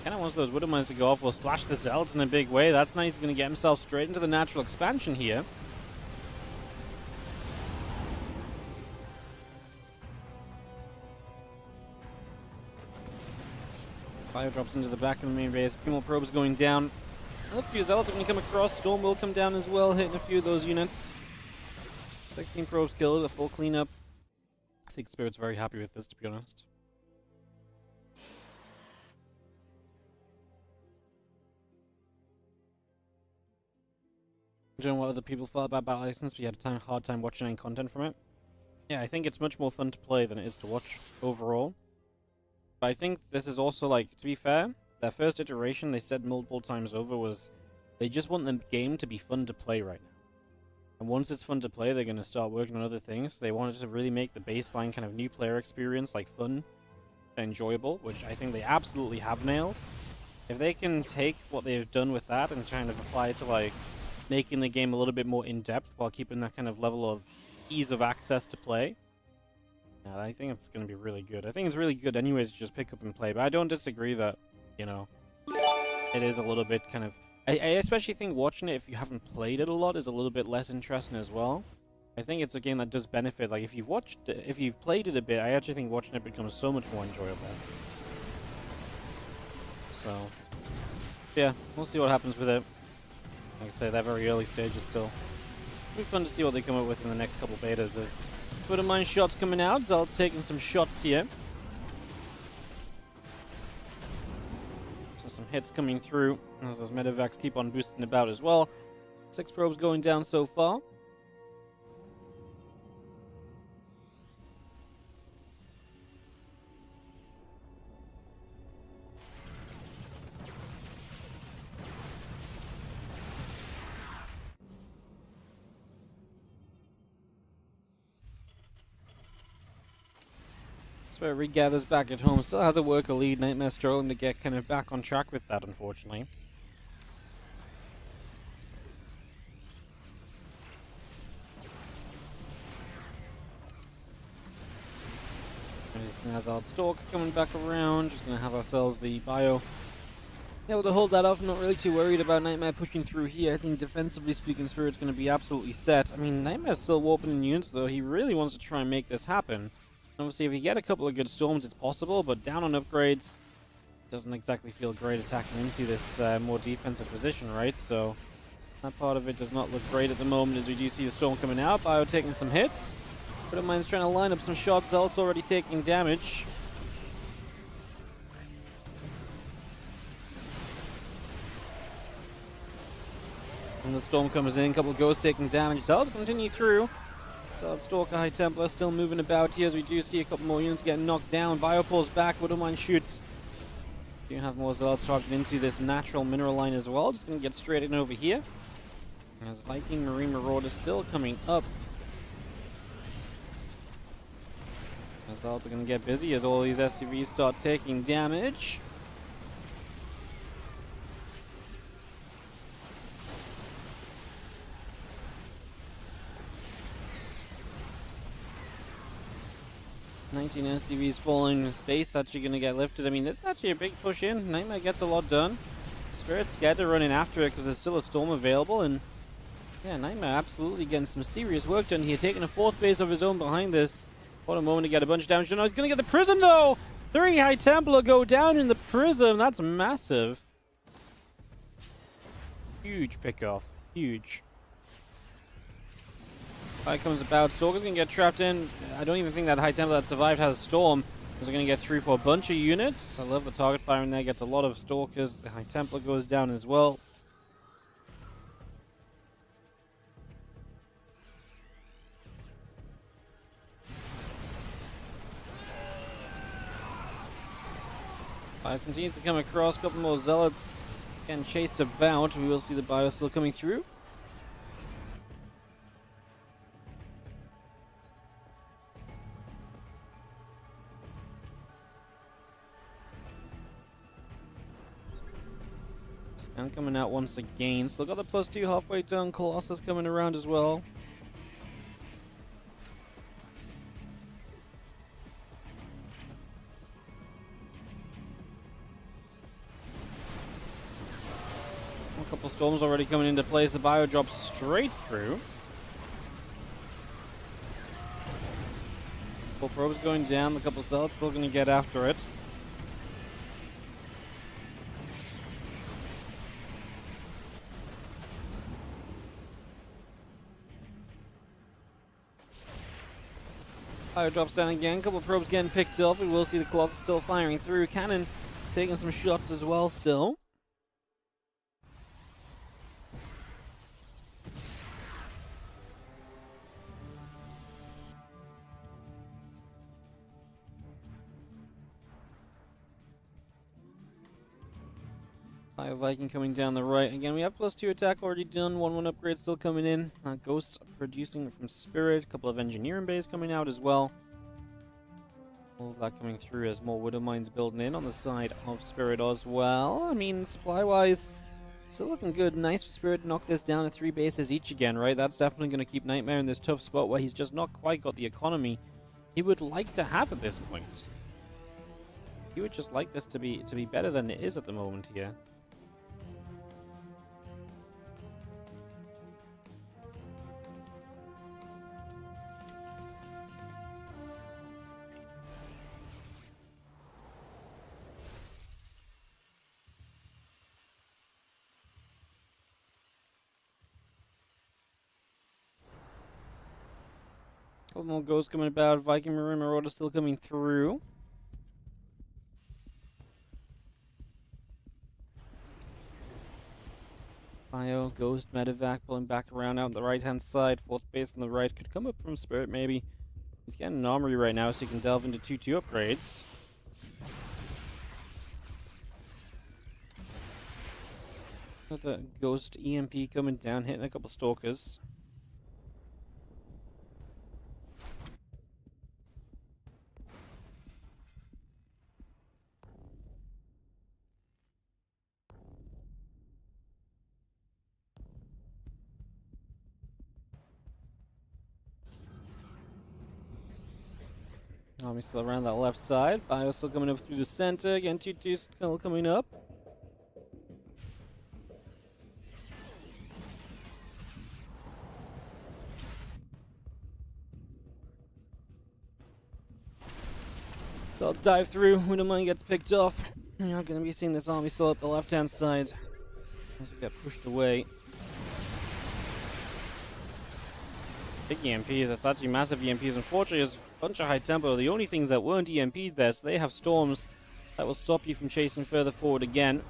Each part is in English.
Kind of wants those Widow Mines to go off. We'll splash the Zealots in a big way. That's nice. He's going to get himself straight into the natural expansion here. Fire drops into the back of the main base. A few more probes going down. A few Zealots are going to come across. Storm will come down as well, hitting a few of those units. 16 probes killed, a full cleanup. I think Spirit's very happy with this, to be honest. I don't know what other people felt about Battle License, but you had a hard time watching any content from it. Yeah, I think it's much more fun to play than it is to watch overall. But I think this is also, like, to be fair, their first iteration, they said multiple times over, was they just want the game to be fun to play right now. And once it's fun to play, they're going to start working on other things. They wanted to really make the baseline kind of new player experience, like, fun and enjoyable, which I think they absolutely have nailed. If they can take what they've done with that and kind of apply it to, like, making the game a little bit more in-depth while keeping that kind of level of ease of access to play, yeah, I think it's going to be really good. I think it's really good anyways to just pick up and play, but I don't disagree that, you know, it is a little bit kind of... I especially think watching it, if you haven't played it a lot, is a little bit less interesting as well. I think it's a game that does benefit. Like, if you've played it a bit, I actually think watching it becomes so much more enjoyable. So, yeah, we'll see what happens with it. Like I say, they're very early stages still. It'll be fun to see what they come up with in the next couple betas. There's Widow Mine shots coming out. Zealot's taking some shots here. So some hits coming through as those medevacs keep on boosting about as well. 6 probes going down so far. Spirit regathers back at home. Still has a worker lead. Nightmare struggling to get kind of back on track with that, unfortunately. Nazard Stalker coming back around. Just going to have ourselves the bio. Able to hold that off. Not really too worried about Nightmare pushing through here. I think defensively speaking, Spirit's going to be absolutely set. I mean, Nightmare's still warping in units, though. He really wants to try and make this happen. Obviously, if you get a couple of good storms, it's possible, but down on upgrades, doesn't exactly feel great attacking into this more defensive position, right? So that part of it does not look great at the moment, as we do see the storm coming out. Bio taking some hits. Widow Mine's trying to line up some shots. Zealot's already taking damage. And the storm comes in, a couple of ghosts taking damage. Zealot's continue through. Zealot Stalker, High Templar still moving about here, as we do see a couple more units getting knocked down. Bio pulls back, Widow Mine shoots. You have more Zealots targeted into this natural mineral line as well. Just going to get straight in over here. As Viking Marine Marauder still coming up. The Zealots are going to get busy as all these SCVs start taking damage. Nineteen SCVs falling in space, actually going to get lifted. I mean, this is actually a big push in. Nightmare gets a lot done. Spirit's scared to run in after it because there's still a storm available. And yeah, Nightmare absolutely getting some serious work done here. Taking a 4th base of his own behind this. What a moment to get a bunch of damage. No, he's going to get the Prism though! 3 High Templar go down in the Prism. That's massive. Huge pickoff. Huge. Fire comes about. Stalker's going to get trapped in. I don't even think that High Templar that survived has a Storm. He's going to get through for a bunch of units. I love the target fire in there. Gets a lot of Stalkers. The High Templar goes down as well. Fire continues to come across. A couple more Zealots getting chased about. We will see the bio still coming through. And coming out once again. Still got the +2 halfway done. Colossus coming around as well. couple storms already coming into place. The bio drops straight through. Couple probes going down. The couple zealots still going to get after it. Fire drops down again. Couple of probes getting picked up. We will see the Colossus still firing through. Cannon taking some shots as well still. Fire Viking coming down the right. Again, we have +2 attack already done. 1/1 upgrade still coming in. Ghost producing from Spirit. A couple of engineering bays coming out as well. All of that coming through as more Widow Mines building in on the side of Spirit as well. I mean, supply-wise, still looking good. Nice for Spirit to knock this down to 3 bases each again, right? That's definitely going to keep Nightmare in this tough spot where he's just not quite got the economy he would like to have at this point. He would just like this to be better than it is at the moment here. Couple more ghosts coming about. Viking Maroon Marauder still coming through. Bio, Ghost, Medevac pulling back around out on the right hand side. 4th base on the right. Could come up from Spirit maybe. He's getting an armory right now so he can delve into 2/2 upgrades. Another Ghost EMP coming down, hitting a couple Stalkers. Army still around that left side. Bio still coming up through the center. Again, 2/2 still coming up. So let's dive through. Widow Mine gets picked off. You're not going to be seeing this army still up the left-hand side as we get pushed away. Big EMPs. That's actually massive EMPs. Unfortunately, there's a bunch of high tempo. The only things that weren't EMP'd there, so they have storms that will stop you from chasing further forward again.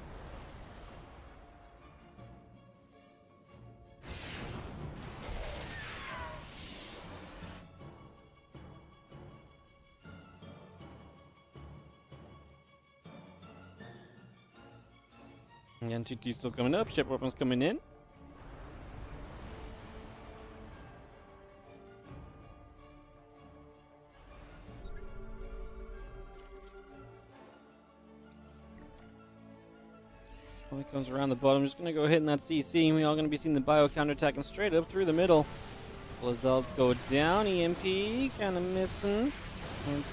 Again, 2/2 still coming up. Ship weapons coming in. When it comes around the bottom, just going to go hitting that CC. We are going to be seeing the bio counterattacking straight up through the middle. Lazards go down. EMP kind of missing. And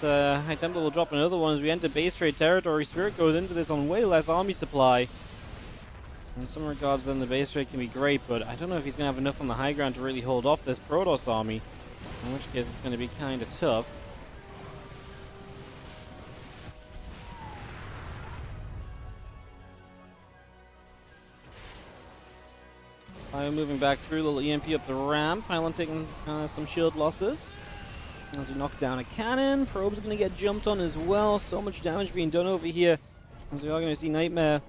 High Templar will drop another one as we enter base trade territory. Spirit goes into this on way less army supply. In some regards, then the base trade can be great, but I don't know if he's going to have enough on the high ground to really hold off this Protoss army. In which case, it's going to be kind of tough. Bio moving back through, little EMP up the ramp. Pylon taking some shield losses. As we knock down a cannon, probes are going to get jumped on as well. So much damage being done over here. As we are going to see Nightmare.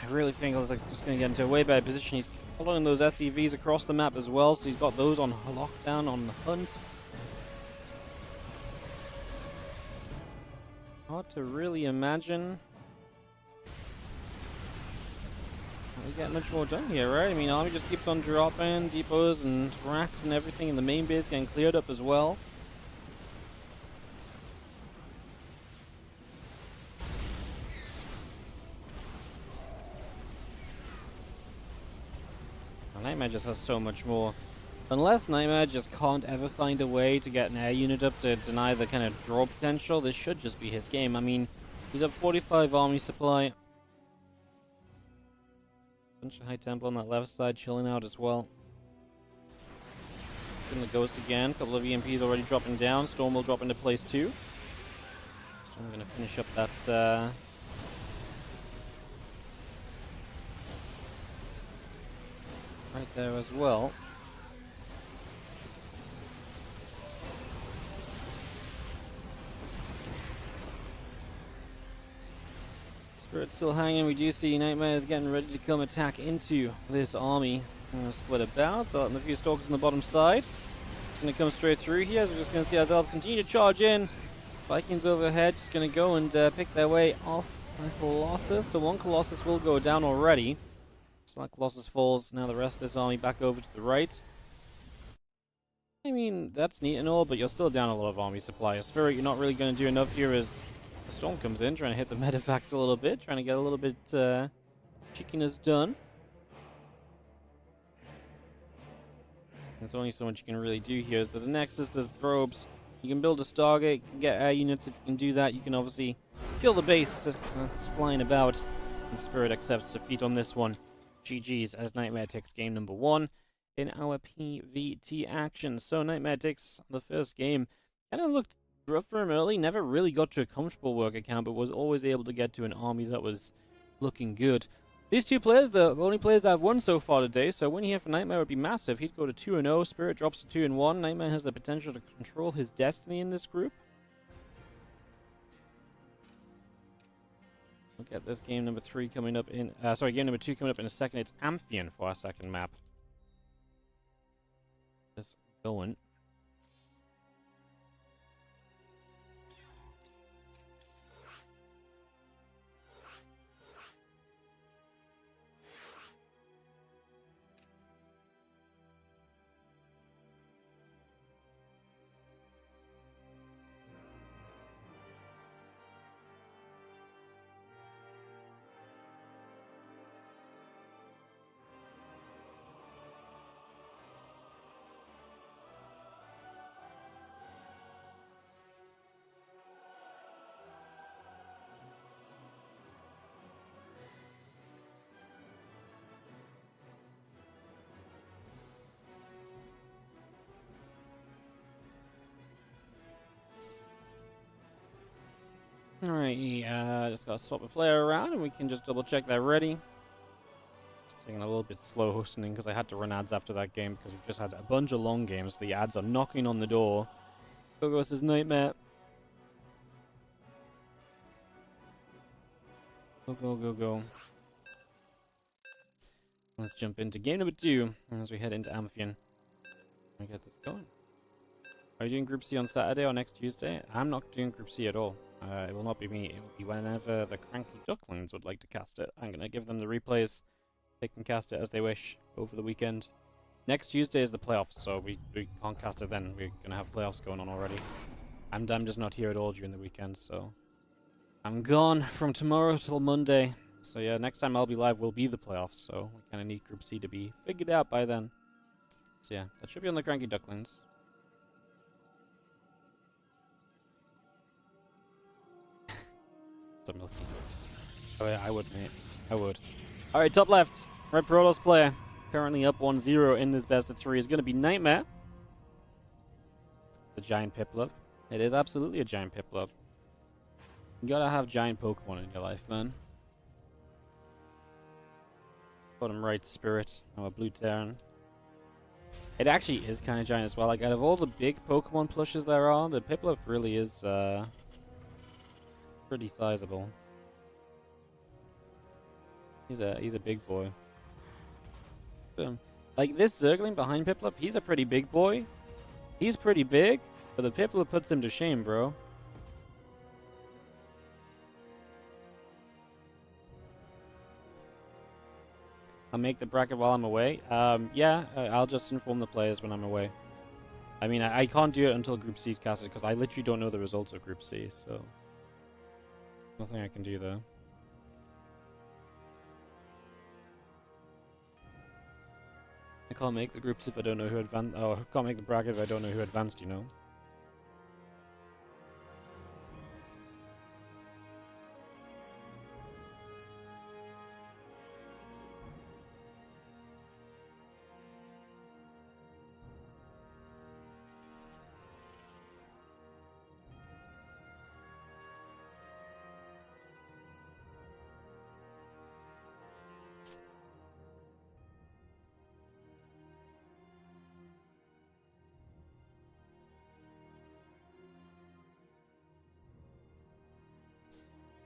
I really think it's just going to get into a way better position. He's following those SCVs across the map as well, so he's got those on lockdown on the hunt. Hard to really imagine we get much more done here, right? I mean, army just keeps on dropping, depots and racks and everything in the main base getting cleared up as well. Nightmare just has so much more. Unless Nightmare just can't ever find a way to get an air unit up to deny the kind of draw potential, this should just be his game. I mean, he's up 45 army supply. Bunch of High Temple on that left side chilling out as well. In the Ghost again. A couple of EMPs already dropping down. Storm will drop into place too. Storm going to finish up that... right there as well. Spirit's still hanging. We do see Nightmare's getting ready to come attack into this army. I'm going to split about, so letting a few Stalkers on the bottom side. It's going to come straight through here. So we're just going to see ourselves continue to charge in. Vikings overhead just going to go and pick their way off a Colossus. So one Colossus will go down already. So that Colossus falls. Now the rest of this army back over to the right. I mean, that's neat and all, but you're still down a lot of army supply. Spirit, you're not really going to do enough here as the Storm comes in, trying to hit the medevacts a little bit, trying to get a little bit cheekiness done. There's only so much you can really do here. There's a Nexus, there's probes. You can build a Stargate, you can get air units if you can do that. You can obviously kill the base that's flying about. And Spirit accepts defeat on this one. GG's as Nightmare takes game number 1 in our PvT action. So Nightmare takes the first game. Kind of looked rough for him early, never really got to a comfortable work account, but was always able to get to an army that was looking good. These two players, the only players that have won so far today, so winning here for Nightmare would be massive. He'd go to 2-0, Spirit drops to 2-1. Nightmare has the potential to control his destiny in this group. Look at this game number 3 coming up in, game number 2 coming up in a second. It's Amphion for our second map. Just going. Alright, just gotta swap a player around and we can just double check they're ready. It's taking a little bit slow hosting because I had to run ads after that game because we've just had a bunch of long games. The ads are knocking on the door. Go versus Nightmare. Go, go, go, go. Let's jump into game number 2 as we head into Amphion. I get this going. Are you doing Group C on Saturday or next Tuesday? I'm not doing Group C at all. It will not be me. It will be whenever the Cranky Ducklings would like to cast it. I'm going to give them the replays. They can cast it as they wish over the weekend. Next Tuesday is the playoffs, so we can't cast it then. We're going to have playoffs going on already. I'm just not here at all during the weekend, so... I'm gone from tomorrow till Monday. So yeah, next time I'll be live will be the playoffs, so we kind of need Group C to be figured out by then. So yeah, that should be on the Cranky Ducklings. Oh yeah, I would, mate. I would. Alright, top left. Red Protoss player. Currently up 1-0 in this best of 3 is going to be Nightmare. It's a giant Piplup. It is absolutely a giant Piplup. You gotta have giant Pokemon in your life, man. Bottom right, Spirit. Our blue Terran. It actually is kind of giant as well. Like, out of all the big Pokemon plushes there are, the Piplup really is, pretty sizable. He's a big boy. Like this Zergling behind Piplup, he's a pretty big boy. He's pretty big, but the Piplup puts him to shame, bro. I'll make the bracket while I'm away. Yeah, I'll just inform the players when I'm away. I mean, I can't do it until Group C is casted because I literally don't know the results of Group C, so nothing I can do there. I can't make the groups if I don't know who advanced. Oh, I can't make the bracket if I don't know who advanced, you know.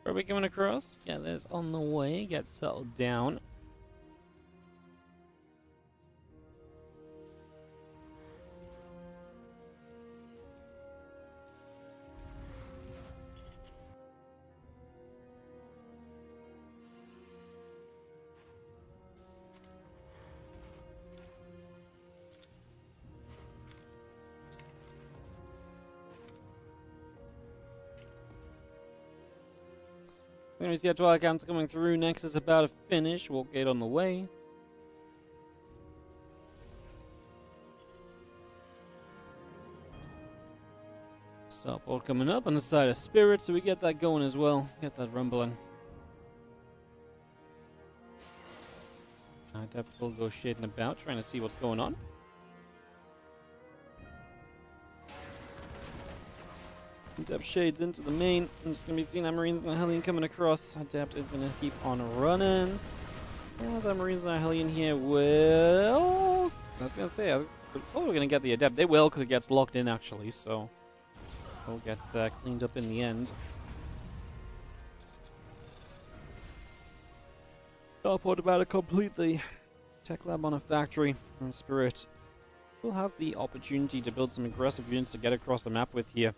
Are we coming across? Yeah, there's on the way. Get settled down. We're going to see how 12 counts coming through. Next is about to finish. Walk gate on the way. Starboard coming up on the side of Spirit, so we get that going as well. Get that rumbling. Adept will go shading about, trying to see what's going on. Adept shades into the main. I'm just going to be seeing our Marines and the Hellion coming across. Adept is going to keep on running. As our Marines and our Hellion here will... I was going to say, we're going to get the Adept. They will, because it gets locked in actually, so... We'll get cleaned up in the end. Starport about to complete the tech lab on a factory. And Spirit will have the opportunity to build some aggressive units to get across the map with here.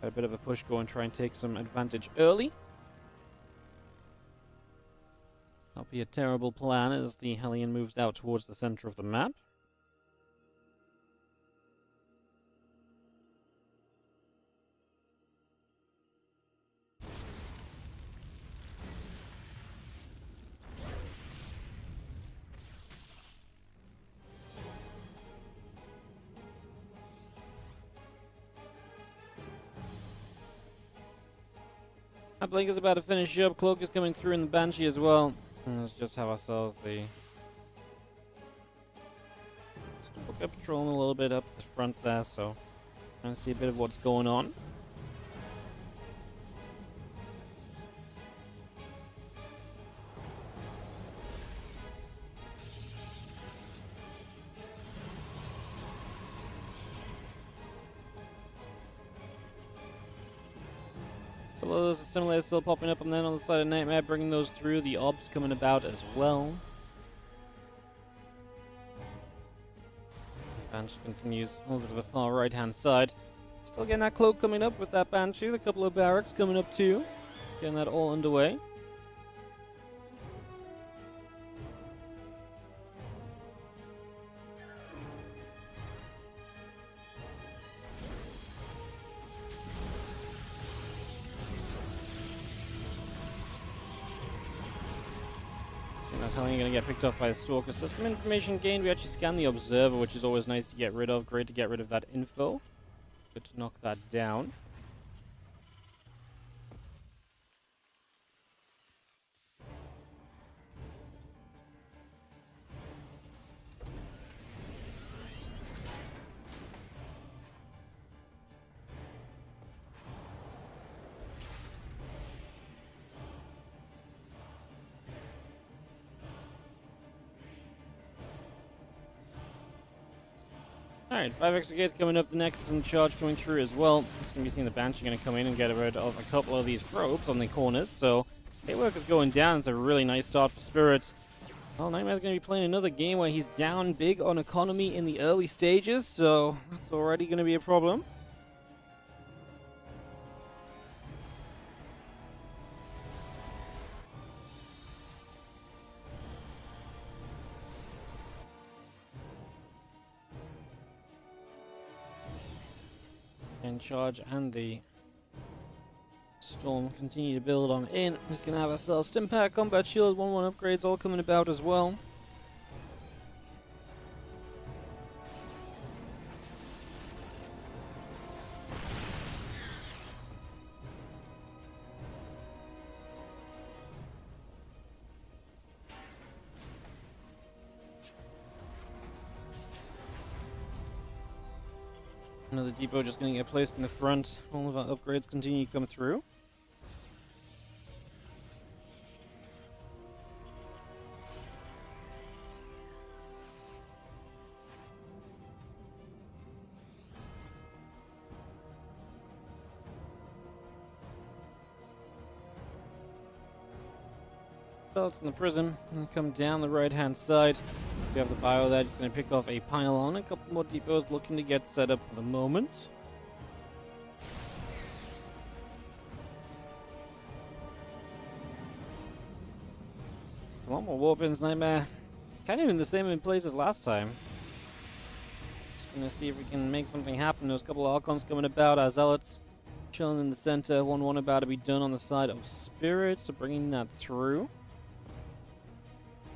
Got a bit of a push go and try and take some advantage early. That'll be a terrible plan as the Hellion moves out towards the center of the map. Our Blink is about to finish up. Cloak is coming through in the Banshee as well. And let's just have ourselves the... Stalker patrolling a little bit up the front there, so... Trying to see a bit of what's going on. Below those assimilators still popping up, and then on the side of Nightmare, bringing those through. The Obs coming about as well. Banshee continues over to the far right-hand side. Still getting that Cloak coming up with that Banshee. A couple of barracks coming up too. Getting that all underway. That Hellion going to get picked off by the Stalker. So some information gained. We actually scan the Observer, which is always nice to get rid of. Great to get rid of that info. Good to knock that down. Alright, 5 extra gates coming up. The Nexus in charge coming through as well. Just going to be seeing the Banshee going to come in and get rid of a couple of these probes on the corners. So, Hitwork is going down. It's a really nice start for Spirits. Well, Nightmare's going to be playing another game where he's down big on economy in the early stages. So, that's already going to be a problem. And charge and the Storm continue to build on in. Just gonna have ourselves Stimpak, Combat Shield, 1-1 upgrades all coming about as well. Another depot just going to get placed in the front. All of our upgrades continue to come through. Zealots in the prism and come down the right-hand side. We have the bio there, just going to pick off a pylon. A couple more depots looking to get set up for the moment. It's a lot more Warpins, Nightmare. Kind of in the same place as last time. Just going to see if we can make something happen. There's a couple of Archons coming about. Our Zealots chilling in the center. 1-1 about to be done on the side of Spirit, so bringing that through.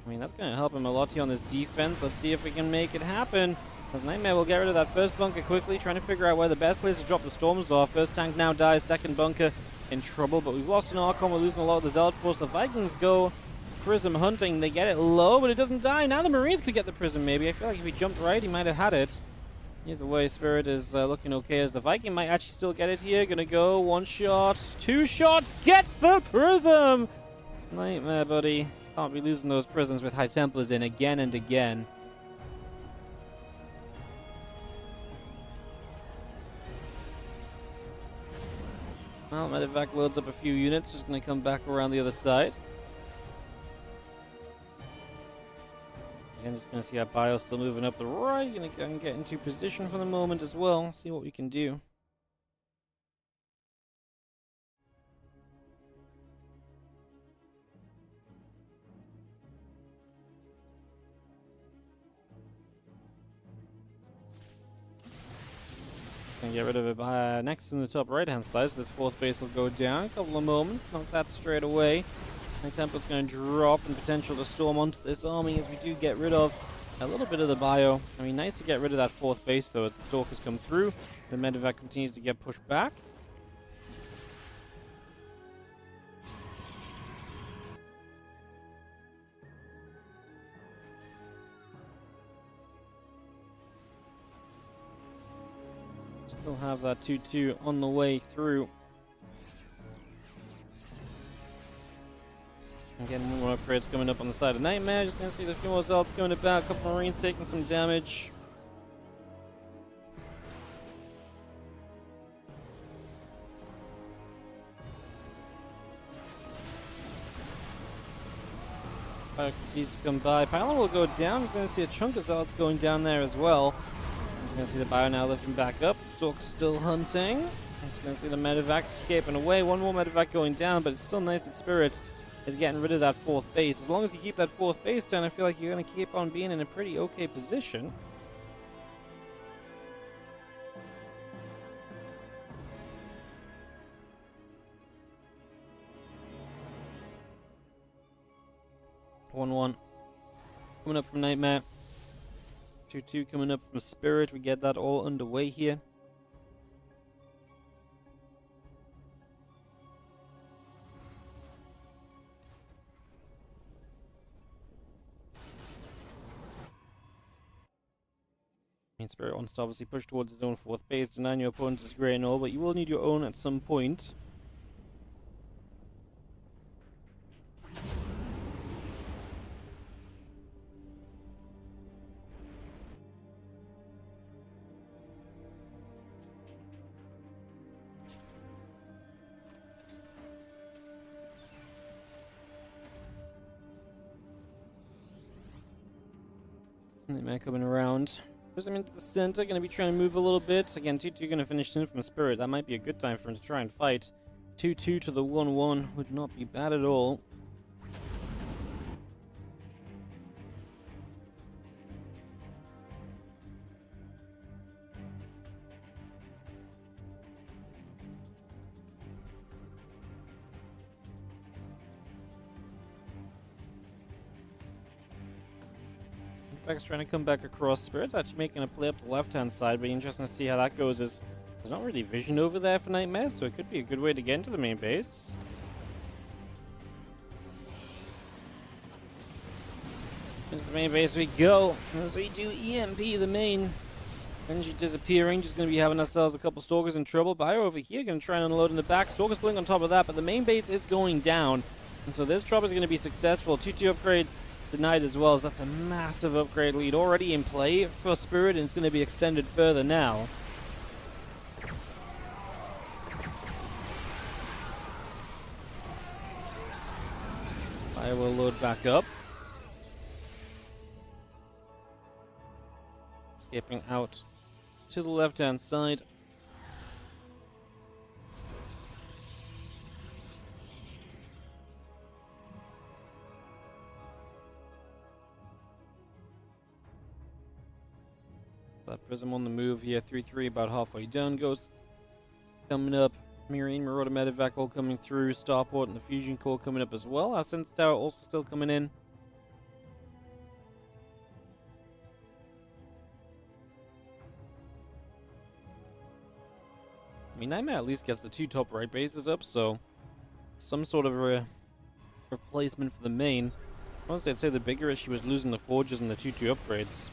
I mean, that's going to help him a lot here on this defense. Let's see if we can make it happen. As Nightmare will get rid of that first bunker quickly, trying to figure out where the best place to drop the Storms are. First tank now dies, second bunker in trouble, but we've lost an Archon. We're losing a lot of the Zealot force. The Vikings go Prism hunting. They get it low, but it doesn't die. Now the Marines could get the Prism, maybe. I feel like if he jumped right, he might have had it. Either way, Spirit is looking okay, as the Viking might actually still get it here. Gonna go 1 shot, 2 shots, gets the Prism! Nightmare, buddy. Can't be losing those prisms with High Templars in again and again. Well, Medevac loads up a few units, just going to come back around the other side. Again, just going to see our bio still moving up the right. Going to go and get into position for the moment as well. See what we can do. Gonna get rid of it next in the top right hand side, so this fourth base will go down. A couple of moments, knock that straight away. My Temple's gonna drop and potential to storm onto this army as we do get rid of a little bit of the bio. I mean, nice to get rid of that fourth base though as the Stalkers come through. The Medevac continues to get pushed back. Still have that 2-2 on the way through. Again, more upgrades coming up on the side of Nightmare. Just gonna see the few more Zealots going about. A couple Marines taking some damage. Fire continues to come by. Pylon will go down. Just gonna see a chunk of Zealots going down there as well. Just gonna see the bio now lifting back up. The Stalker's still hunting. Just gonna see the Medevac escaping away. One more Medevac going down, but it's still nice that Spirit is getting rid of that fourth base. As long as you keep that fourth base down, I feel like you're gonna keep on being in a pretty okay position. One coming up from Nightmare. 2-2 coming up from Spirit. We get that all underway here. I mean, Spirit wants to obviously push towards his own fourth base. Denying your opponent is great and all, but you will need your own at some point. Nightmare coming around. Push him into the center, going to be trying to move a little bit. Again, 2-2 going to finish in from Spirit. That might be a good time for him to try and fight. 2-2 to the 1-1 would not be bad at all. Vivac's trying to come back across. Spirit's actually making a play up the left-hand side, but interesting to see how that goes. There's not really vision over there for Nightmare, so it could be a good way to get into the main base. Into the main base we go, as we do EMP the main. Benji disappearing, just going to be having ourselves a couple Stalkers in trouble. Bio over here going to try and unload in the back. Stalkers pulling on top of that, but the main base is going down. And so this drop is going to be successful. 2-2 upgrades denied as well, so that's a massive upgrade lead already in play for Spirit, and it's going to be extended further now. I will load back up. Escaping out to the left-hand side. That Prism on the move here, 3-3, about halfway done. Ghost coming up. Marine, Marauder, Medevac all coming through. Starport and the Fusion Core coming up as well. Our Sense Tower also still coming in. I mean, Nightmare at least gets the 2 top right bases up, so some sort of a replacement for the main. Honestly, I'd say the bigger issue was losing the Forges and the 2-2 upgrades.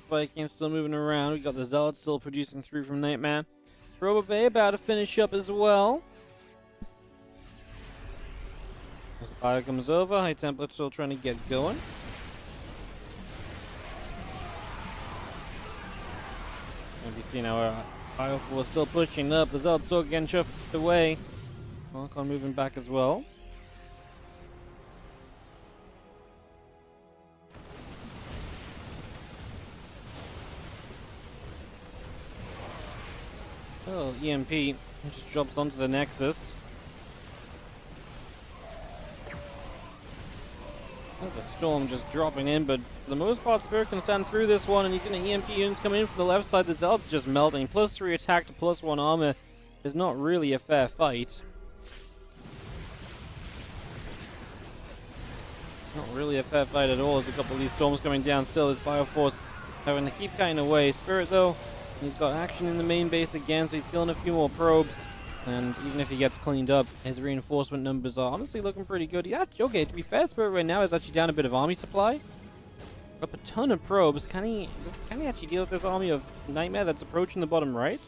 Viking still moving around. We got the Zealot still producing through from Nightmare. Robo Bay about to finish up as well. As the fire comes over, High Templar still trying to get going. And you see now our Fire Force still pushing up. The Zealot still getting chuffed away. Archon moving back as well. Oh, EMP just drops onto the Nexus. Oh, the Storm just dropping in, but for the most part, Spirit can stand through this one, and he's going to EMP units coming in from the left side. The Zealot's just melting. +3 attack to +1 armor is not really a fair fight. Not really a fair fight at all. There's a couple of these Storms coming down still. This Bioforce having to keep kind of away. Spirit, though, he's got action in the main base again, so he's killing a few more probes. And even if he gets cleaned up, his reinforcement numbers are honestly looking pretty good. Yeah, okay, to be fair, Spirit right now is actually down a bit of army supply. Up a ton of probes. Can he actually deal with this army of Nightmare that's approaching the bottom right?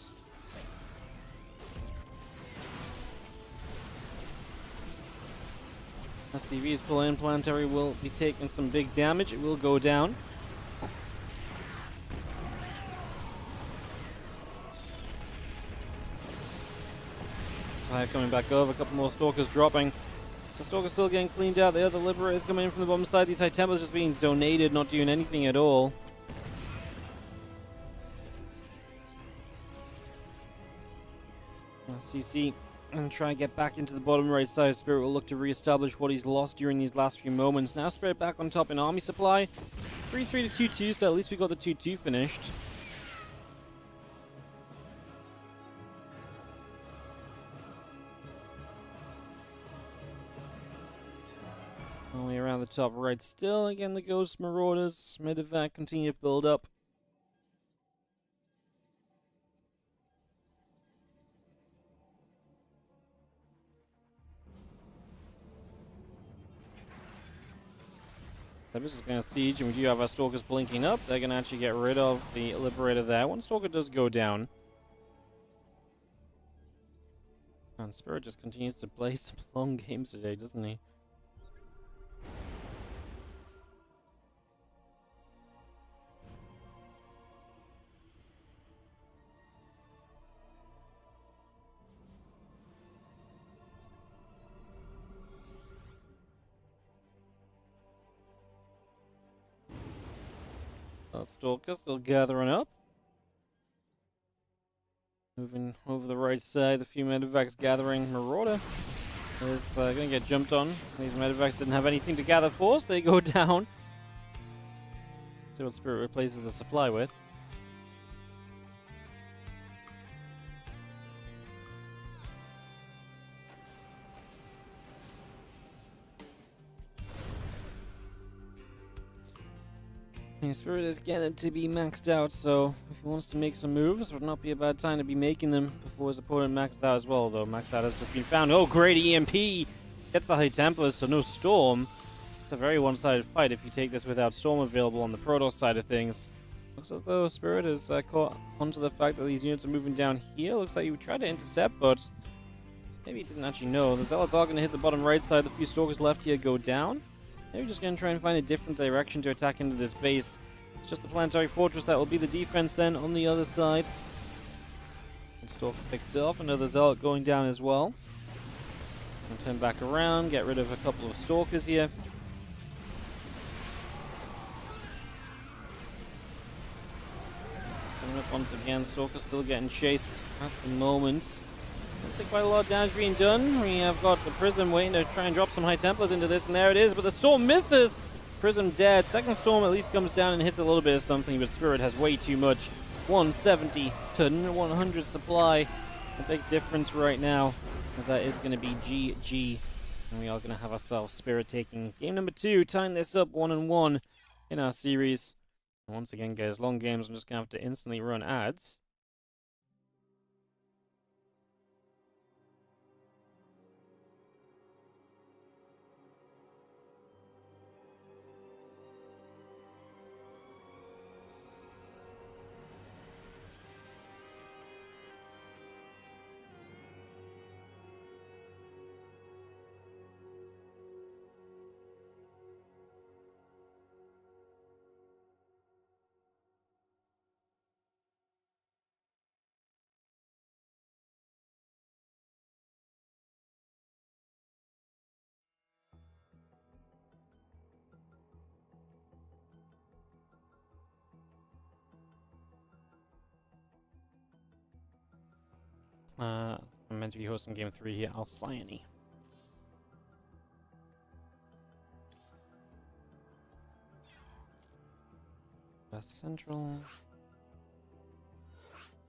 SCVs pull in. Planetary will be taking some big damage. It will go down. Coming back over, a couple more Stalkers dropping. So Stalker's still getting cleaned out. The other Liberators coming in from the bottom side. These High Templars just being donated, not doing anything at all. CC and try and get back into the bottom right side. Spirit will look to re-establish what he's lost during these last few moments. Now Spirit back on top in army supply. 3-3 to 2-2, so at least we got the 2-2 finished. Only around the top right still. Again, the Ghost Marauders. Medevac continue to build up. This is going to siege, and we do have our Stalkers blinking up. They're going to actually get rid of the Liberator there. One Stalker does go down. And Spirit just continues to play some long games today, doesn't he? Stalkers still gathering up. Moving over the right side, the few Medevacs gathering. Marauder is going to get jumped on. These Medevacs didn't have anything to gather for, so they go down. See what Spirit replaces the supply with. Spirit is getting to be maxed out, so if he wants to make some moves, would not be a bad time to be making them before his opponent maxes out as well, though maxed out has just been found. Oh, great EMP! Gets the High Templars, so no Storm. It's a very one-sided fight if you take this without Storm available on the Protoss side of things. Looks as though Spirit has caught onto the fact that these units are moving down here. Looks like he would try to intercept, but maybe he didn't actually know. The Zealots are going to hit the bottom right side. The few Stalkers left here go down. Maybe just going to try and find a different direction to attack into this base. It's just the Planetary Fortress that will be the defense then on the other side. And Stalker picked off. Another Zealot going down as well. And turn back around, get rid of a couple of Stalkers here. Coming up once again, Stalker still getting chased at the moment. Looks like quite a lot of damage being done. We have got the Prism waiting to try and drop some High Templars into this, and there it is, but the Storm misses! Prism dead. Second Storm at least comes down and hits a little bit of something, but Spirit has way too much. 170 to 100 supply. A big difference right now, as that is going to be GG. And we are going to have ourselves Spirit taking game number 2, tying this up 1-1 in our series. Once again, guys, long games, I'm just going to have to instantly run ads. I'm meant to be hosting game 3 here, Alcyone. West Central.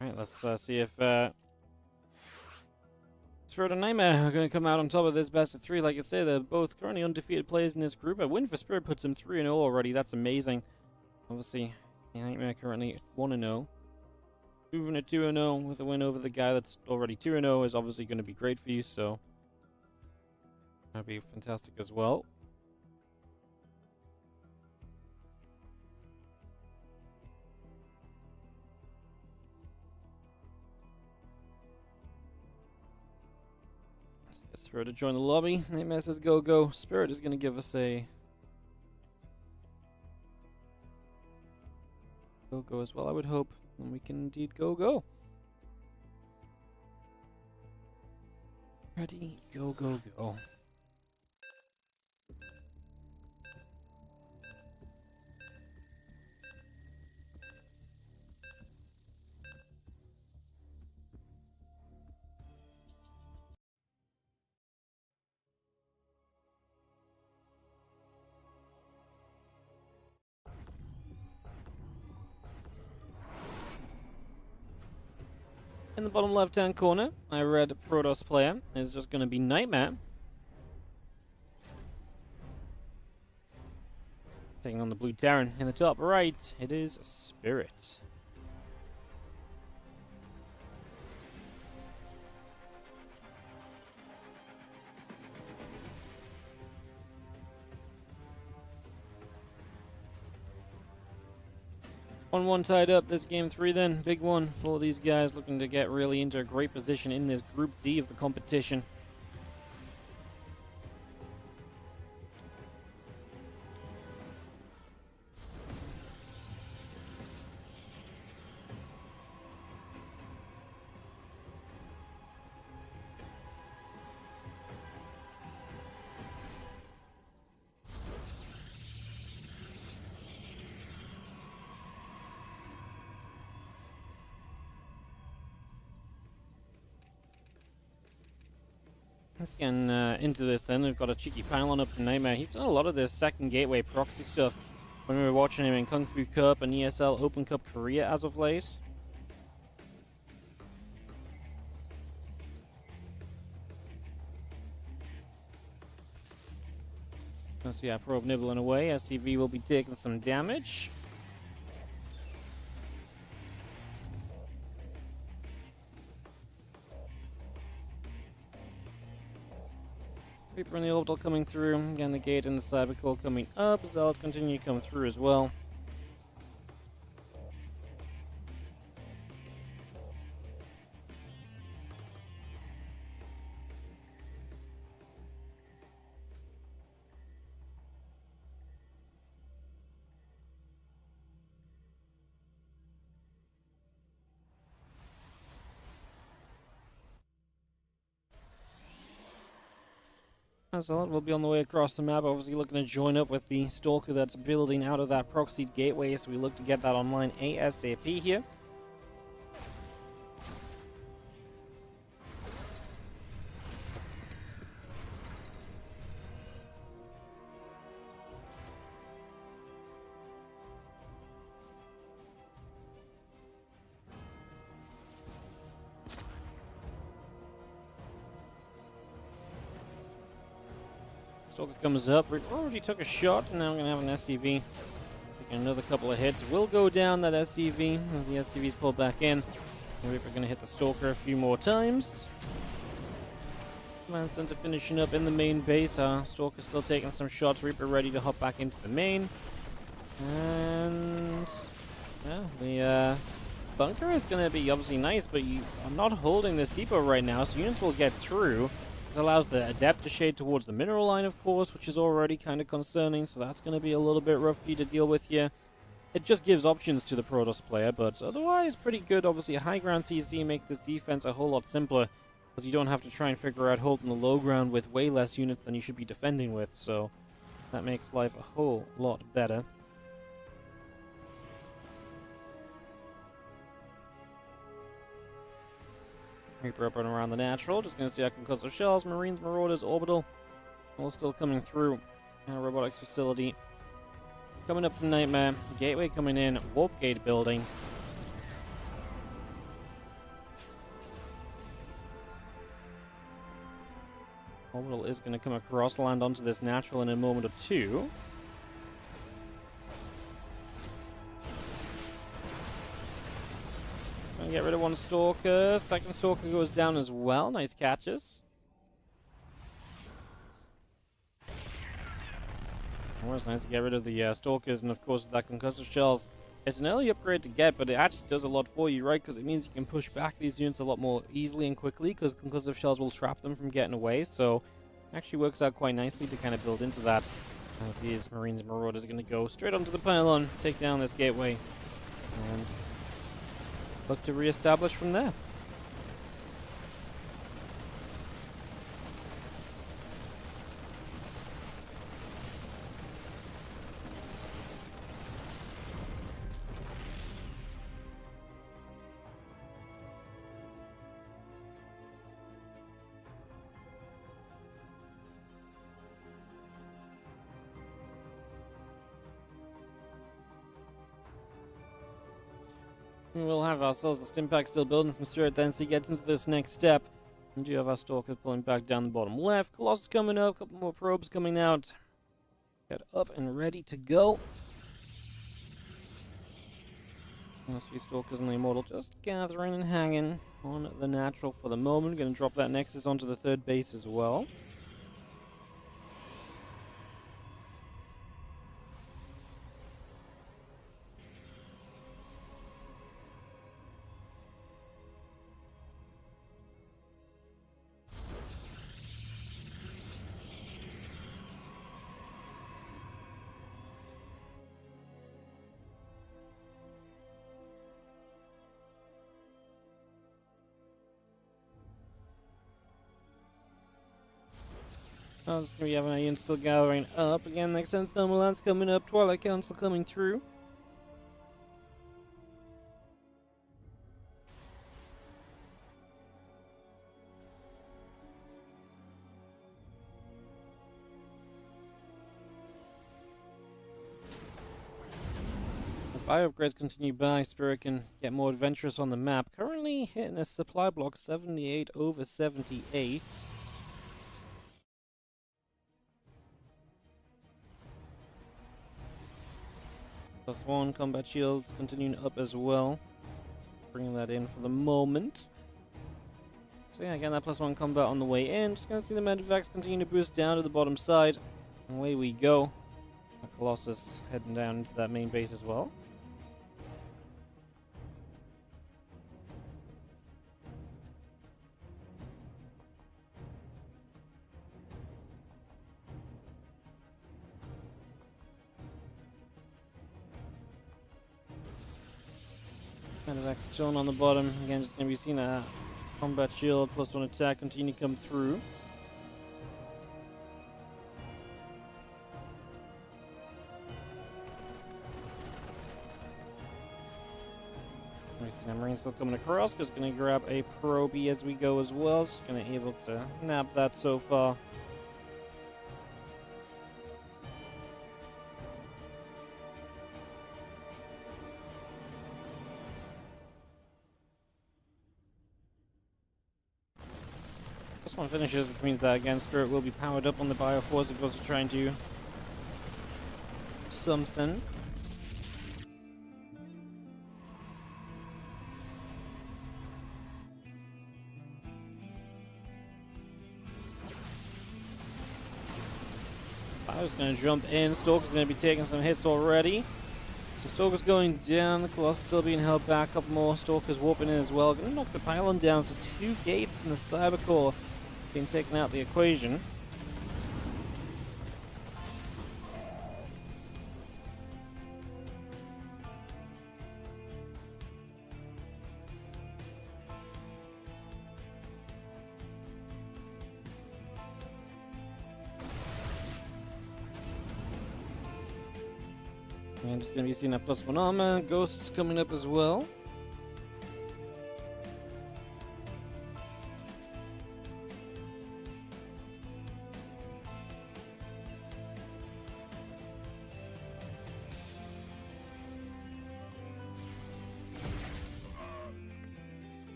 Alright, let's see if Spirit and Nightmare are going to come out on top of this best of 3. Like I say, they're both currently undefeated players in this group. A win for Spirit puts them 3-0 already. That's amazing. Obviously, Nightmare currently 1-0. Moving to 2-0 with a win over the guy that's already 2-0 is obviously going to be great for you, so that'd be fantastic as well. Let's get Spirit to join the lobby. Nightmare says go, go. Spirit is going to give us a go, go as well, I would hope. And we can indeed go, go. Ready, go, go, go. In the bottom left-hand corner, I read Protoss player is just going to be Nightmare. Taking on the blue Terran. In the top right, it is Spirit. One tied up this game 3 then. Big one for these guys looking to get really into a great position in this Group D of the competition. Let's get into this then. We've got a cheeky pylon up from Nightmare. He's done a lot of this second gateway proxy stuff when we were watching him in Kung Fu Cup and ESL Open Cup Korea as of late. Let's see our probe nibbling away. SCV will be taking some damage. Reaper and the Orbital coming through. Again, the Gate and the Cybercore coming up. Zealot continue to come through as well. So we'll be on the way across the map, obviously looking to join up with the Stalker that's building out of that proxied gateway, so we look to get that online ASAP here. Stalker comes up. We already took a shot, and now we're going to have an SCV. Taking another couple of hits. Will go down that SCV as the SCV's pulled back in. And we're going to hit the Stalker a few more times. Command Center finishing up in the main base. Stalker still taking some shots. Reaper ready to hop back into the main. And yeah, the bunker is going to be obviously nice, but you are not holding this depot right now, so units will get through. This allows the Adept to shade towards the mineral line, of course, which is already kind of concerning, so that's going to be a little bit rough for you to deal with here. It just gives options to the Protoss player, but otherwise pretty good. Obviously, a high ground CC makes this defense a whole lot simpler, because you don't have to try and figure out holding the low ground with way less units than you should be defending with, so that makes life a whole lot better. Reaper up and around the natural. Just going to see our concussive shells, Marines, Marauders, Orbital. All still coming through. Robotics facility. Coming up from Nightmare. Gateway coming in. Warp Gate building. Orbital is going to come across, land onto this natural in a moment or two. Gonna get rid of one Stalker. Second Stalker goes down as well. Nice catches. Always nice to get rid of the Stalkers, and of course with that concussive shells, it's an early upgrade to get, but it actually does a lot for you, right? Because it means you can push back these units a lot more easily and quickly, because concussive shells will trap them from getting away. So it actually works out quite nicely to kind of build into that, as these Marines and Marauders are going to go straight onto the pylon, take down this gateway, and look to re-establish from there. We'll have ourselves the stim pack still building from Spirit then, so he gets into this next step. We do have our Stalkers pulling back down the bottom left. Colossus coming up, a couple more probes coming out. Get up and ready to go. A few Stalkers and the Immortal just gathering and hanging on the natural for the moment. Going to drop that Nexus onto the third base as well. Oh, we have an Ian still gathering up. Again, next time Thermal Lance coming up. Twilight Council coming through. As bio upgrades continue by, Spirit can get more adventurous on the map. Currently hitting a supply block 78 over 78. +1 combat shields continuing up as well. Bringing that in for the moment. So yeah, again, that +1 combat on the way in. Just gonna see the Medivacs continue to boost down to the bottom side. Away we go. Colossus heading down into that main base as well. Medivacs chilling on the bottom. Again, just going to be seeing a combat shield +1 attack continue to come through. We see that Marine still coming across, because going to grab a Proby as we go as well. Just going to able to nab that so far. This one finishes, which means that again Spirit will be powered up on the Bioforce if it goes to try and do something. Bio's going to jump in. Stalker's going to be taking some hits already. So Stalker's going down. The Colossus still being held back. A couple more Stalkers warping in as well. Going to knock the pylon down. So 2 gates and the Cyber Core being taken out of the equation. And just going to be seeing that +1 armor. Ghosts coming up as well.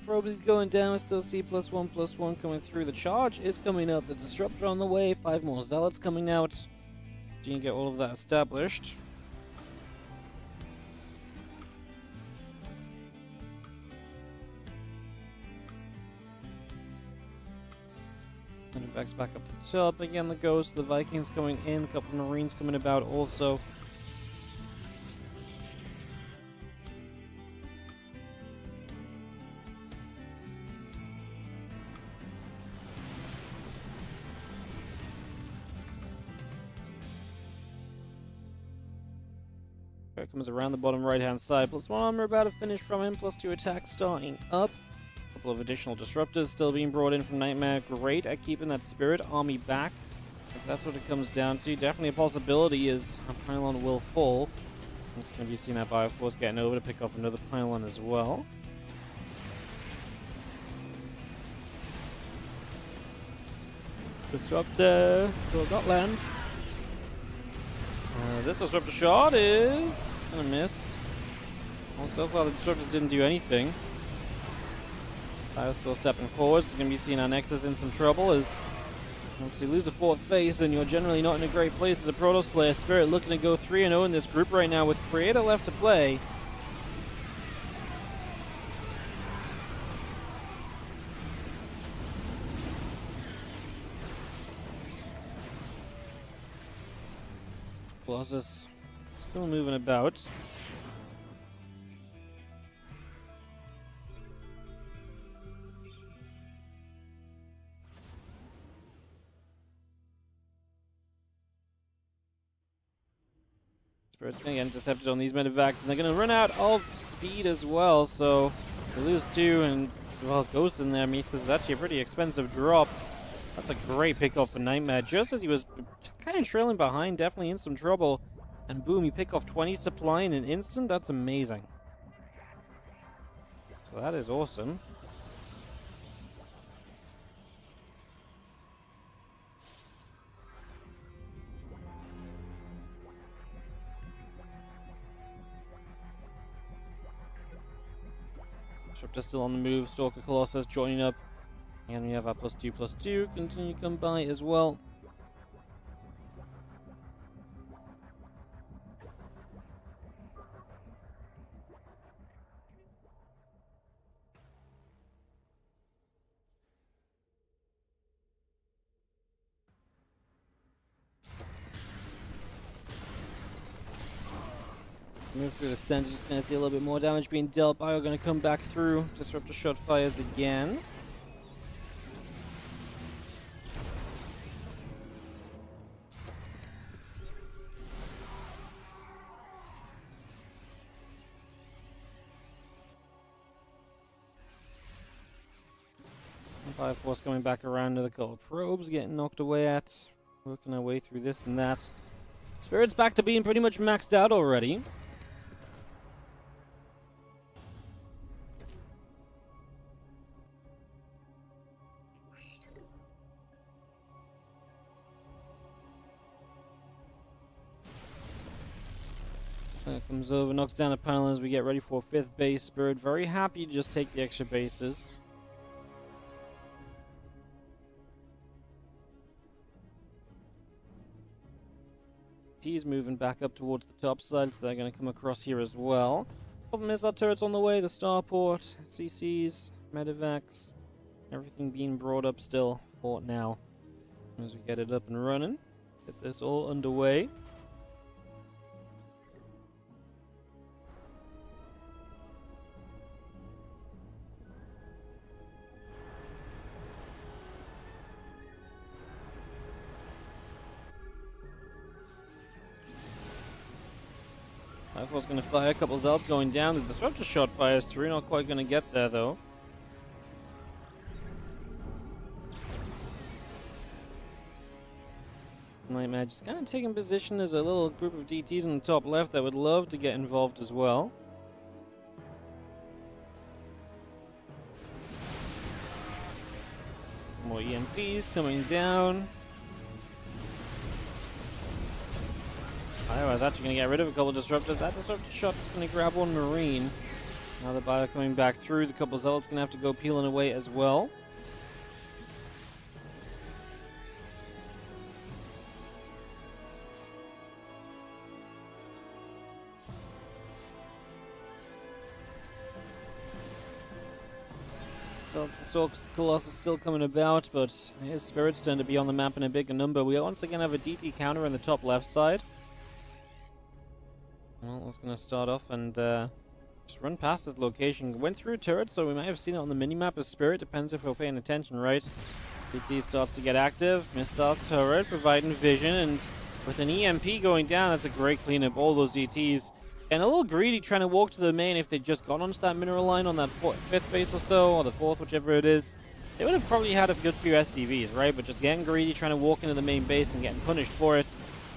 Probe is going down. Still see +1/+1 coming through. The charge is coming up. The disruptor on the way. 5 more zealots coming out. Do you get all of that established? And it backs back up to the top. Again, the Ghosts, the Vikings coming in. A couple of Marines coming about also. Comes around the bottom right hand side. +1 armor about to finish from him. +2 attack starting up. A couple of additional disruptors still being brought in from Nightmare. Great at keeping that Spirit army back. If that's what it comes down to. Definitely a possibility is a pylon will fall. I'm just going to be seeing that Bioforce getting over to pick off another pylon as well. Disruptor will not land. This disruptor shot is gonna miss. Well, so far the disruptors didn't do anything. Bio's still stepping forward, so you're gonna be seeing our Nexus in some trouble as once you lose a 4th base, and you're generally not in a great place as a Protoss player. Spirit looking to go 3-0 in this group right now with Creator left to play. Colossus still moving about. Spirit's going to get intercepted on these medevacs, and they're going to run out of speed as well, so they lose 2, and well, Ghost in there means this is actually a pretty expensive drop. That's a great pickoff for Nightmare, just as he was kind of trailing behind, definitely in some trouble. And boom, you pick off 20 supply in an instant? That's amazing. So that is awesome. Disruptor still on the move, Stalker Colossus joining up. And we have our +2/+2 continue to come by as well. Move through the center, just going to see a little bit more damage being dealt. Bio going to come back through. Disruptor shot fires again. Bioforce coming back around to the couple of probes, getting knocked away at. Working our way through this and that. Spirit's back to being pretty much maxed out already. Comes over, knocks down a panel as we get ready for 5th base. Spirit very happy to just take the extra bases. He's moving back up towards the top side, so they're going to come across here as well. Problem is, our turret's on the way, the starport, CCs, medevacs, everything being brought up still for now. As we get it up and running, get this all underway. Rifle's going to fire a couple Zelds going down. The Disruptor shot fires through. Not quite going to get there, though. Nightmare just kind of taking position. There's a little group of DTs on the top left that would love to get involved as well. More EMPs coming down. I was actually going to get rid of a couple of Disruptors. That Disruptor shot is going to grab one Marine. Now the Bio coming back through. The couple of Zealots going to have to go peeling away as well. So the Stalk's Colossus still coming about, but his Spirits tend to be on the map in a bigger number. We once again have a DT counter in the top left side. Well, I was going to start off and just run past this location. Went through a turret, so we might have seen it on the minimap as Spirit. Depends if we're paying attention, right? DT starts to get active. Missile turret providing vision, and with an EMP going down, that's a great cleanup. All those DTs. And a little greedy trying to walk to the main. If they'd just gone onto that mineral line on that 5th base or so, or the 4th, whichever it is, they would have probably had a good few SCVs, right? But just getting greedy, trying to walk into the main base and getting punished for it.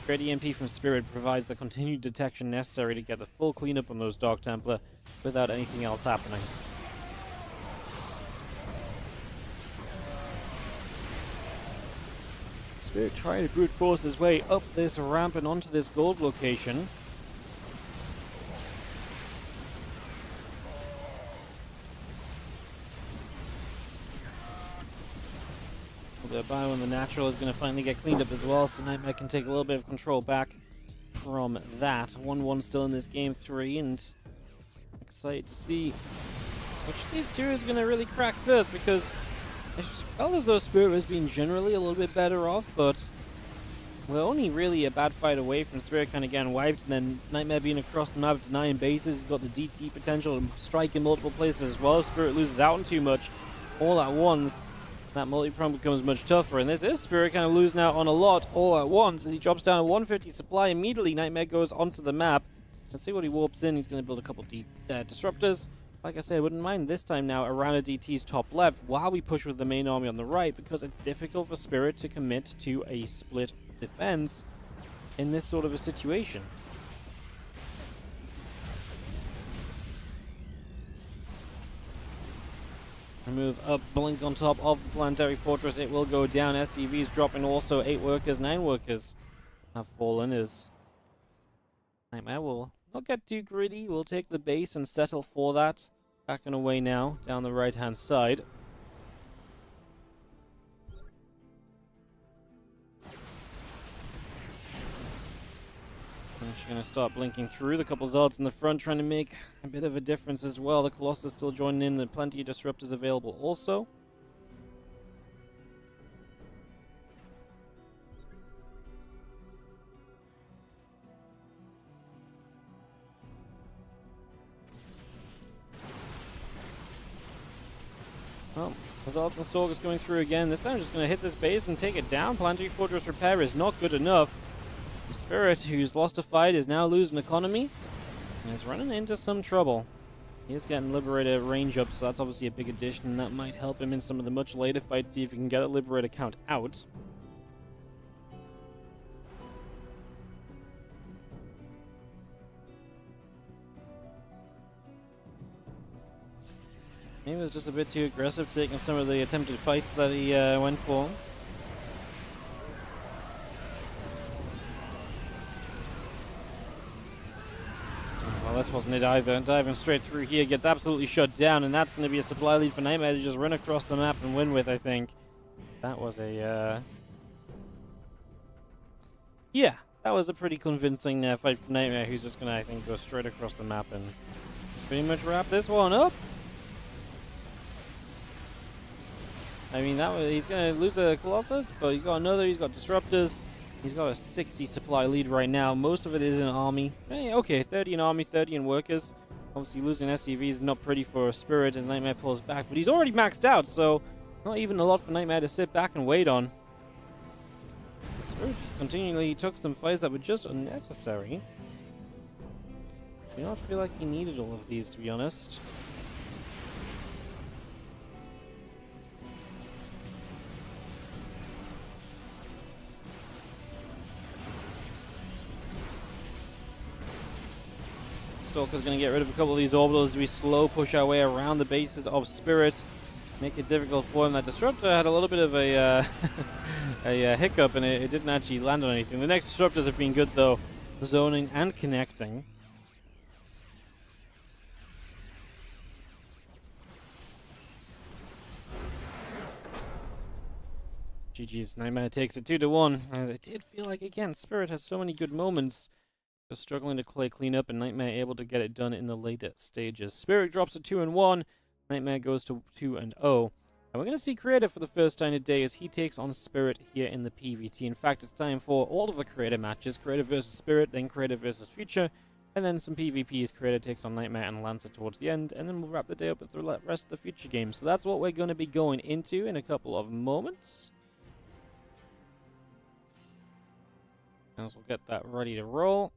Great EMP from Spirit provides the continued detection necessary to get the full cleanup on those Dark Templar without anything else happening. Spirit trying to brute force his way up this ramp and onto this gold location. The Bio and the Natural is going to finally get cleaned up as well, so Nightmare can take a little bit of control back from that. 1-1 still in this game 3, and excited to see which of these two is going to really crack first, because I felt as though Spirit was being generally a little bit better off, but we're only really a bad fight away from Spirit kind of getting wiped, and then Nightmare being across the map, denying bases. He's got the DT potential to strike in multiple places as well. If Spirit loses out on too much all at once, that multi-prong becomes much tougher, and this is Spirit kind of losing out on a lot all at once as he drops down a 150 supply. Immediately, Nightmare goes onto the map. Let's see what he warps in. He's going to build a couple Disruptors. Like I said, I wouldn't mind this time now around a DT's top left while we push with the main army on the right, because it's difficult for Spirit to commit to a split defense in this sort of a situation. Move up, blink on top of the planetary fortress. It will go down. SCVs dropping also. 8 workers, 9 workers have fallen. As Nightmare will not get too greedy. We'll take the base and settle for that. Backing away now down the right hand side. She's going to start blinking through. The couple Zealots in the front trying to make a bit of a difference as well. The Colossus still joining in. There are plenty of Disruptors available also. Well, the Zealots and Stalkers going through again. This time just going to hit this base and take it down. Planetary Fortress repair is not good enough. Spirit, who's lost a fight, is now losing economy and is running into some trouble. He is getting Liberator range up, so that's obviously a big addition, and that might help him in some of the much later fights, see if he can get a Liberator count out. Maybe it was just a bit too aggressive, taking some of the attempted fights that he went for. Well, this wasn't it either. Diving straight through here gets absolutely shut down, and that's going to be a supply lead for Nightmare to just run across the map and win with, I think. That was a, yeah, that was a pretty convincing fight for Nightmare, who's just going to, I think, go straight across the map and pretty much wrap this one up. I mean, he's going to lose a Colossus, but he's got another, he's got Disruptors. He's got a 60 supply lead right now. Most of it is in army. Hey, okay, 30 in army, 30 in workers. Obviously, losing SCV is not pretty for Spirit as Nightmare pulls back, but he's already maxed out, so not even a lot for Nightmare to sit back and wait on. The Spirit just continually took some fights that were just unnecessary. I do not feel like he needed all of these, to be honest. Stalker's going to get rid of a couple of these orbitals as we slow push our way around the bases of Spirit. Make it difficult for him. That Disruptor had a little bit of a, a hiccup, and it didn't actually land on anything. The next Disruptors have been good, though. Zoning and connecting. GG's. Nightmare takes it 2-1. And it did feel like, again, Spirit has so many good moments. Just struggling to play clean up, and Nightmare able to get it done in the later stages. Spirit drops to 2-1. Nightmare goes to 2-0. And we're going to see Creator for the first time today as he takes on Spirit here in the PvT. In fact, it's time for all of the Creator matches. Creator versus Spirit, then Creator versus Future, and then some PvPs. Creator takes on Nightmare and Lancer towards the end, and then we'll wrap the day up with the rest of the Future games. So that's what we're going to be going into in a couple of moments. As we'll get that ready to roll.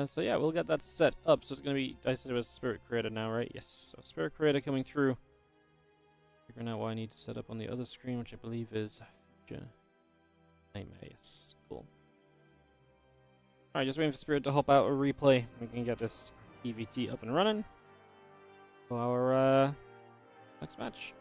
So yeah, we'll get that set up. So it's going to be, I said it was Spirit Creator now, right? Yes. So Spirit Creator coming through. Figuring out what I need to set up on the other screen, which I believe is Future Nightmare. Yes. Cool. Alright, just waiting for Spirit to hop out a replay. We can get this EVT up and running for our next match.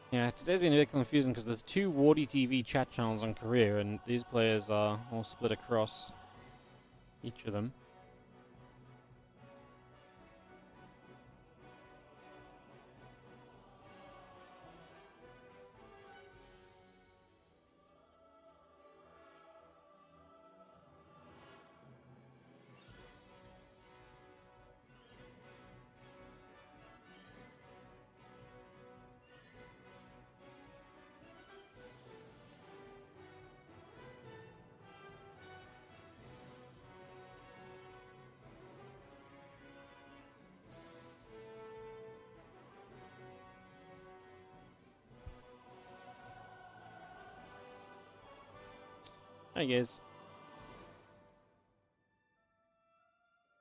Yeah, today's been a bit confusing because there's 2 Wardy TV chat channels on Korea, and these players are all split across each of them. Hi guys.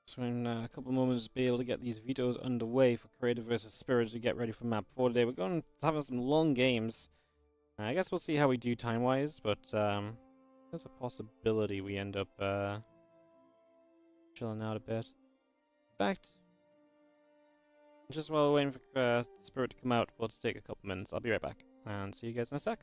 So in a couple of moments, be able to get these vetoes underway for Creator versus Spirit to get ready for map 4 today. We're going to have some long games. I guess we'll see how we do time-wise, but there's a possibility we end up chilling out a bit. In fact, just while we're waiting for Spirit to come out, we'll just take a couple minutes. I'll be right back, and see you guys in a sec.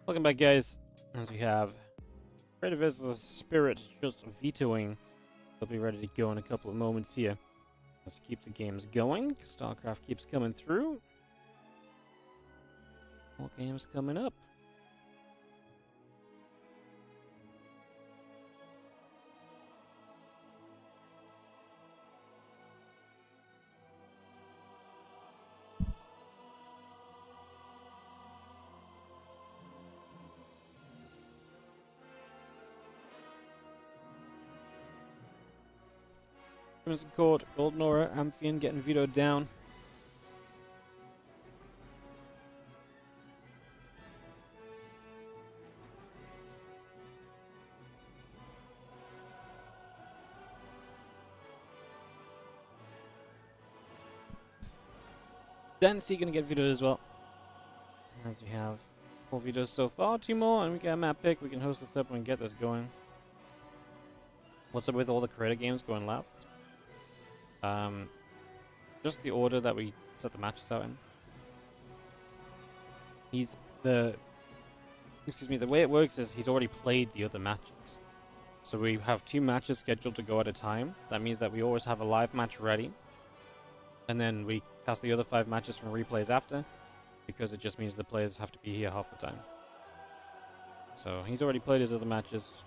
Welcome back, guys. As we have Creative versus Spirit just vetoing. They'll be ready to go in a couple of moments here. Let's keep the games going. StarCraft keeps coming through. More games coming up. Crimson Court, Golden Aura, Amphion getting vetoed down. Dynasty gonna get vetoed as well. As we have 4 vetoes so far, 2 more, and we get a map pick. We can host this up and get this going. What's up with all the creator games going last? Just the order that we set the matches out in. The way it works is he's already played the other matches. So we have 2 matches scheduled to go at a time. That means that we always have a live match ready. And then we cast the other 5 matches from replays after, because it just means the players have to be here half the time. So he's already played his other matches.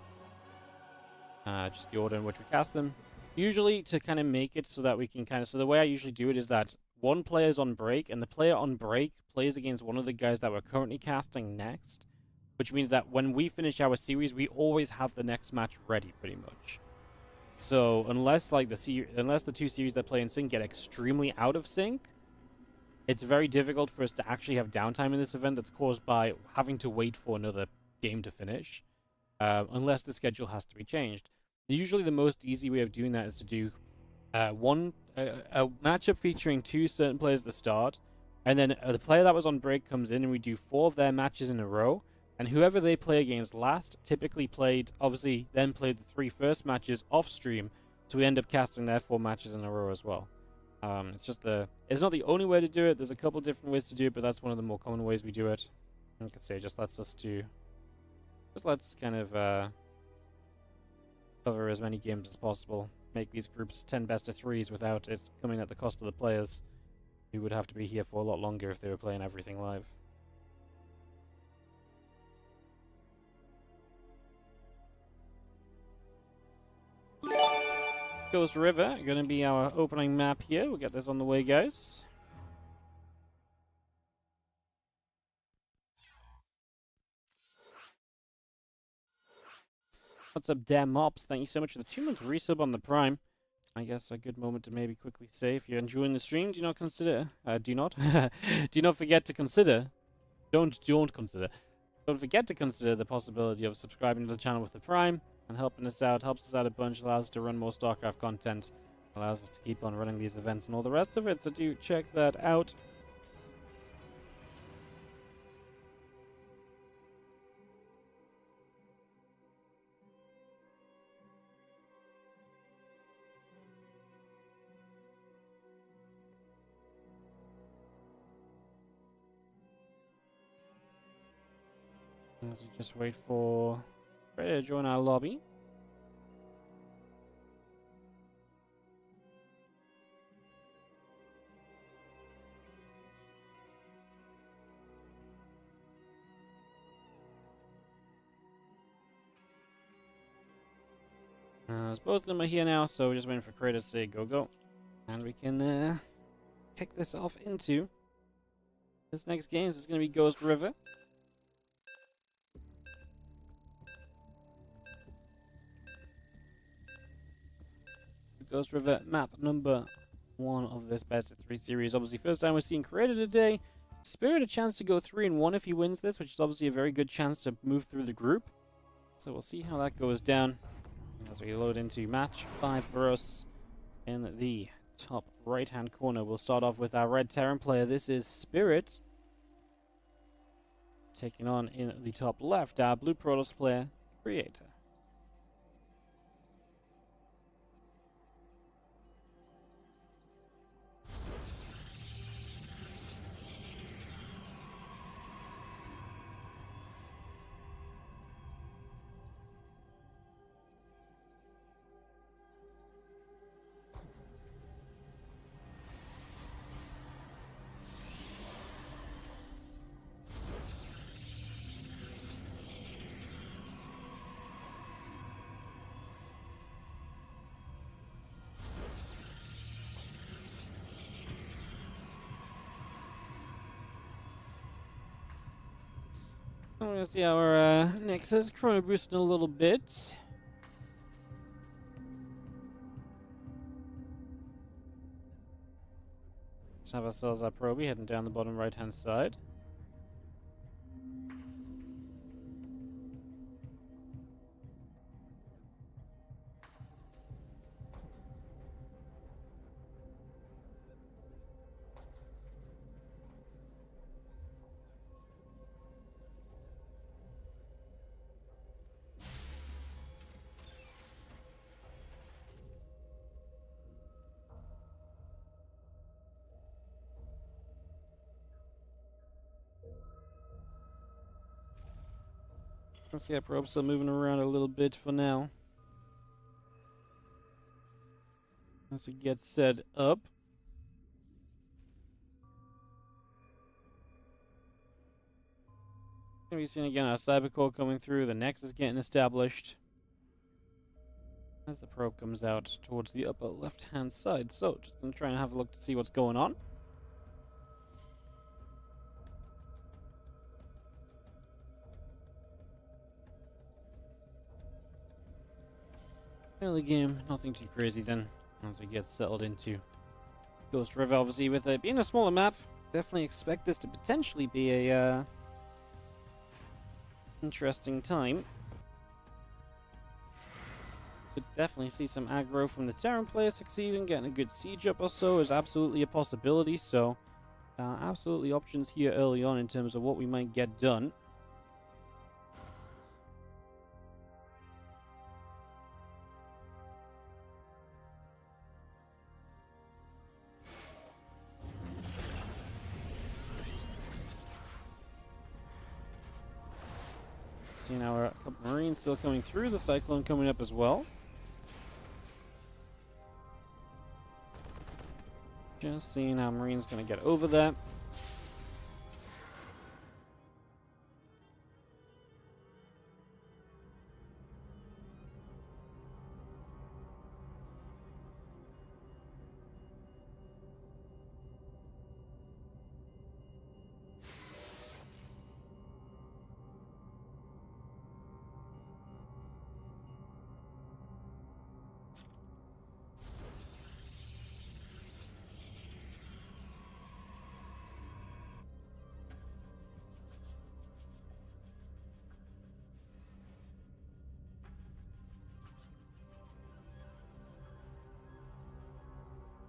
Just the order in which we cast them. Usually to kind of make it so that we can so the way I usually do it is that one player is on break, and the player on break plays against one of the guys that we're currently casting next, which means that when we finish our series, we always have the next match ready, pretty much. So unless the 2 series that play in sync get extremely out of sync, it's very difficult for us to actually have downtime in this event that's caused by having to wait for another game to finish, unless the schedule has to be changed. Usually the most easy way of doing that is to do a matchup featuring 2 certain players at the start, and then the player that was on break comes in and we do 4 of their matches in a row, and whoever they play against last typically played the 3 first matches off stream, so we end up casting their 4 matches in a row as well. It's not the only way to do it. There's a couple different ways to do it, but that's one of the more common ways we do it. Like I say, let's kind of cover as many games as possible, make these groups 10 best of 3s without it coming at the cost of the players, who would have to be here for a lot longer if they were playing everything live. Ghost River, going to be our opening map here. We'll get this on the way, guys. What's up, damn mops? Thank you so much for the 2-month resub on the Prime. I guess a good moment to maybe quickly say, if you're enjoying the stream, do not forget to consider. Don't forget to consider the possibility of subscribing to the channel with the Prime and helping us out. Helps us out a bunch, allows us to run more StarCraft content, allows us to keep on running these events and all the rest of it. So do check that out. As we just wait for Ray to join our lobby. As both of them are here now, so we're just waiting for Kratos to say go go. And we can kick this off into this next game. This is going to be Ghost River. Ghost River map number 1 of this best of 3 series. Obviously, first time we're seeing Creator today. Spirit a chance to go 3-1 if he wins this, which is obviously a very good chance to move through the group. So we'll see how that goes down as we load into match 5 for us. In the top right-hand corner, we'll start off with our red Terran player. This is Spirit. Taking on in the top left, our blue Protoss player, Creator. I'm gonna see our Nexus chrono boosting a little bit. Let's have ourselves our Proby heading down the bottom right hand side. Let's get probes still moving around a little bit for now. As we get set up. Gonna be seeing again our Cybercore coming through, the Nexus getting established. As the probe comes out towards the upper left hand side. So just gonna try and have a look to see what's going on. Early game, nothing too crazy then, as we get settled into Ghost River. Obviously, with it being a smaller map, definitely expect this to potentially be a interesting time. Could definitely see some aggro from the Terran player succeeding. Getting a good siege up or so is absolutely a possibility, so absolutely options here early on in terms of what we might get done. Seeing our couple Marines still coming through, the Cyclone coming up as well. Just seeing how Marine's going to get over that.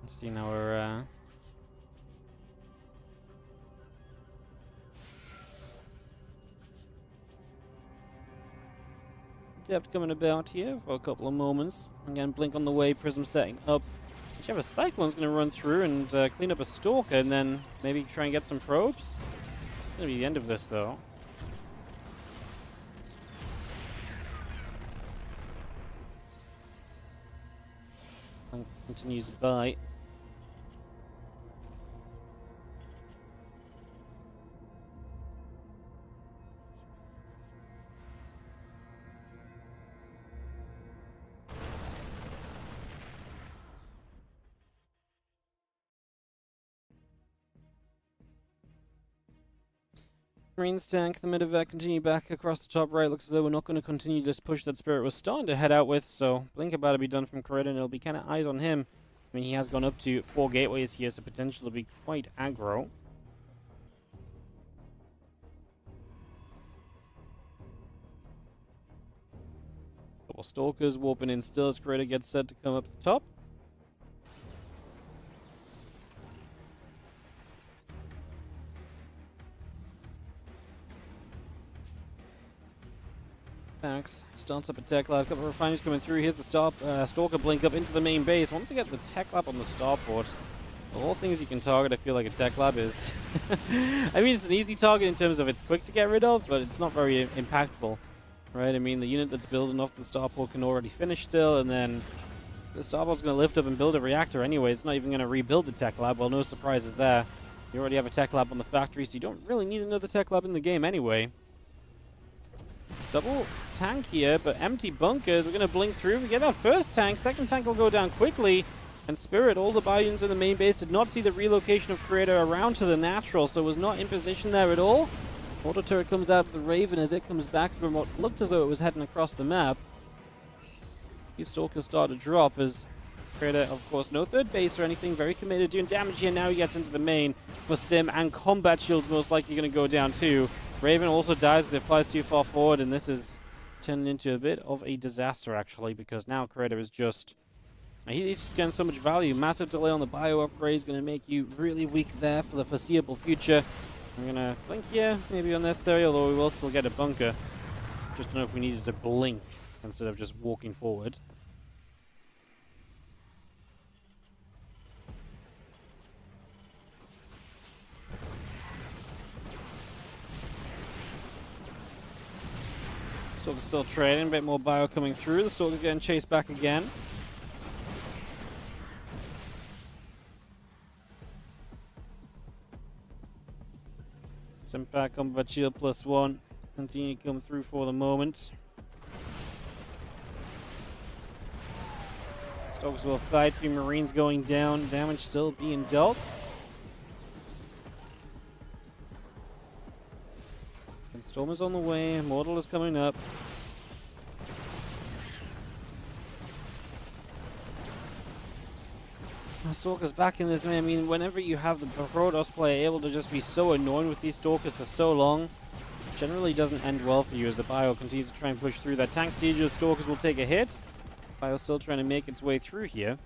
Seeing our depth coming about here for a couple of moments. Again, blink on the way, Prism setting up. You have a Cyclone's going to run through and clean up a Stalker, and then maybe try and get some probes. It's going to be the end of this, though. And continues by. Marines tank, the medevac continue back across the top right. Looks as though we're not going to continue this push that Spirit was starting to head out with, so Blink about to be done from Coretta, and it'll be kind of eyes on him. I mean, he has gone up to 4 gateways here, so potential to be quite aggro. Couple Stalkers warping in still as Coretta gets set to come up the top. Max starts up a tech lab. A couple of refineries coming through. Here's the Stalker blink up into the main base. Once you get the tech lab on the starport, of all things you can target, I feel like a tech lab is. I mean, it's an easy target in terms of it's quick to get rid of, but it's not very impactful, right? I mean, the unit that's building off the starport can already finish still, and then the starport's going to lift up and build a reactor anyway. It's not even going to rebuild the tech lab. Well, no surprises there. You already have a tech lab on the factory, so you don't really need another tech lab in the game anyway. Double tank here, but empty bunkers. We're going to blink through. We get that first tank. Second tank will go down quickly. And Spirit, all the Bayouns in the main base, did not see the relocation of Creator around to the natural, so was not in position there at all. Auto turret comes out of the Raven as it comes back from what looked as though it was heading across the map. These Stalkers start to drop as Creator, of course, no third base or anything, very committed, doing damage here. Now he gets into the main for Stim, and combat shield's most likely going to go down too. Raven also dies because it flies too far forward, and this is turning into a bit of a disaster actually, because now Creator is just... he's just getting so much value. Massive delay on the bio upgrade is going to make you really weak there for the foreseeable future. I'm going to blink here, maybe unnecessary, although we will still get a bunker. Just don't know if we needed to blink instead of just walking forward. Stalker's still trading, a bit more bio coming through. The Stalker's getting chased back again. Impact combat shield +1. Continue to come through for the moment. Stalkers will fight. 3 Marines going down. Damage still being dealt. And Storm is on the way. Immortal is coming up. Stalkers back in this, man. I mean, whenever you have the Protoss player able to just be so annoying with these Stalkers for so long, generally doesn't end well for you as the bio continues to try and push through. That tank siege of Stalkers will take a hit. Bio still trying to make its way through here.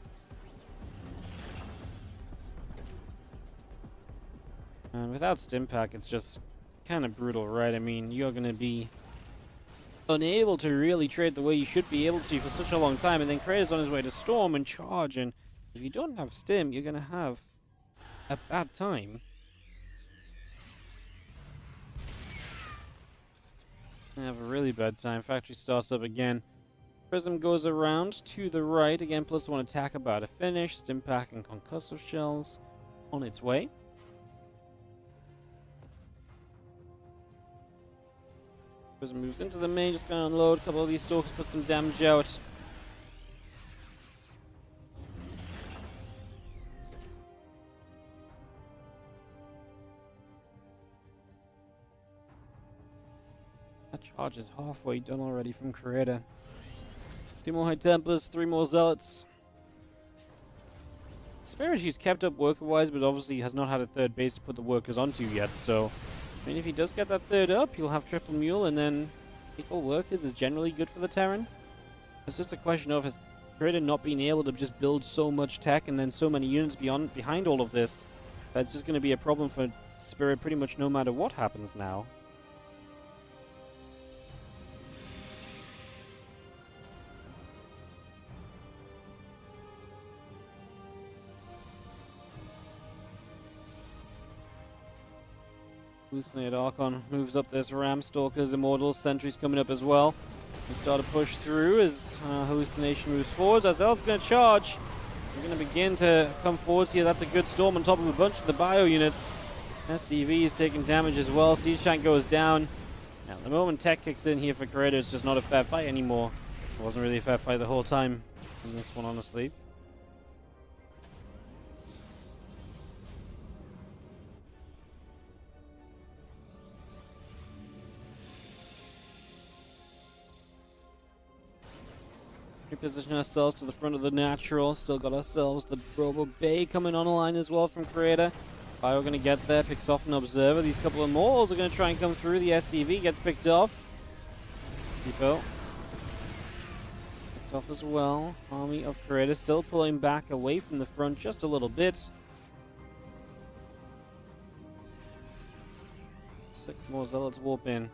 And without Stimpack, it's just kind of brutal, right? I mean, you're going to be unable to really trade the way you should be able to for such a long time, and then Kratos on his way to Storm and charge, and if you don't have Stim, you're going to have a bad time. I have a really bad time. Factory starts up again. Prism goes around to the right. Again, +1 attack about to finish. Stimpack and concussive shells on its way. Prism moves into the main, just going to unload. A couple of these Stalkers put some damage out. That charge is halfway done already from Creator. 2 more High Templars, 3 more Zealots. Spirit he's kept up worker-wise, but obviously has not had a third base to put the workers onto yet, so... I mean, if he does get that third up, he'll have triple mule, and then equal workers is generally good for the Terran. It's just a question of his Creator not being able to just build so much tech and then so many units behind all of this. That's just going to be a problem for Spirit pretty much no matter what happens now. Hallucinate Archon moves up this ram. Stalkers, Immortals, Sentries coming up as well. We start to push through as Hallucination moves forwards. Azel's going to charge. We're going to begin to come forwards here. That's a good Storm on top of a bunch of the bio units. SCV is taking damage as well. Siege Tank goes down. Now, the moment tech kicks in here for Creator, it's just not a fair fight anymore. It wasn't really a fair fight the whole time in this one, honestly. Reposition ourselves to the front of the natural. Still got ourselves the Robo Bay coming on a line as well from Creator. Bio going to get there, picks off an Observer. These couple of Mortals are going to try and come through. The SCV gets picked off. Depot picked off as well. Army of Creator still pulling back away from the front just a little bit. 6 more Zealots warp in.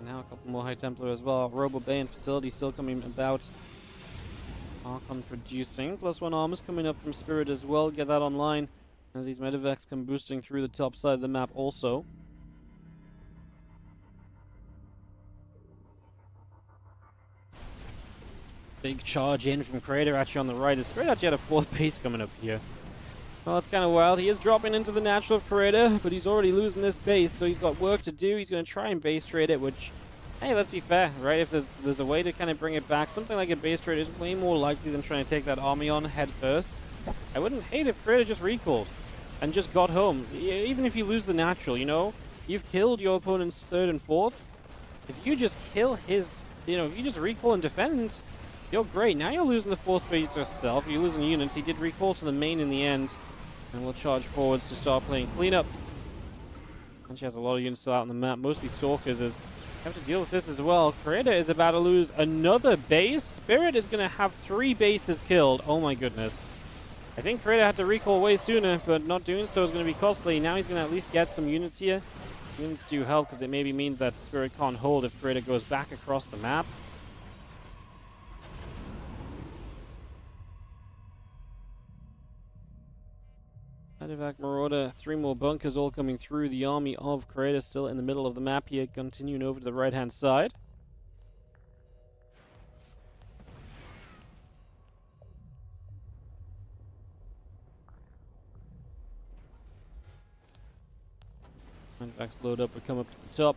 Now a couple more High Templar as well. Robo Bay and Facility still coming about. Archon producing. +1 armors coming up from Spirit as well. Get that online as these Medivacs come boosting through the top side of the map also. Big charge in from Creator actually on the right. As Spirit actually had a 4th base coming up here. Well, that's kind of wild. He is dropping into the natural of Creator, but he's already losing this base, so he's got work to do. He's going to try and base trade it, which, hey, let's be fair, right? If there's a way to kind of bring it back, something like a base trade is way more likely than trying to take that army on head first. I wouldn't hate if Creator just recalled. and just got home. Even if you lose the natural, you know, you've killed your opponent's third and fourth. If you just kill his, you know, if you just recall and defend, you're great. Now you're losing the fourth base yourself. You're losing units. He did recall to the main in the end, and we'll charge forwards to start playing cleanup. And she has a lot of units still out on the map, mostly stalkers, as have to deal with this as well. Creator is about to lose another base. Spirit is going to have 3 bases killed. Oh my goodness. I think Creator had to recall way sooner, but not doing so is going to be costly. Now he's going to at least get some units here. Units do help because it maybe means that Spirit can't hold if Creator goes back across the map. Medevac Marauder, 3 more bunkers all coming through. The army of Creator still in the middle of the map here, continuing over to the right-hand side. Medevacs load up, we come up to the top.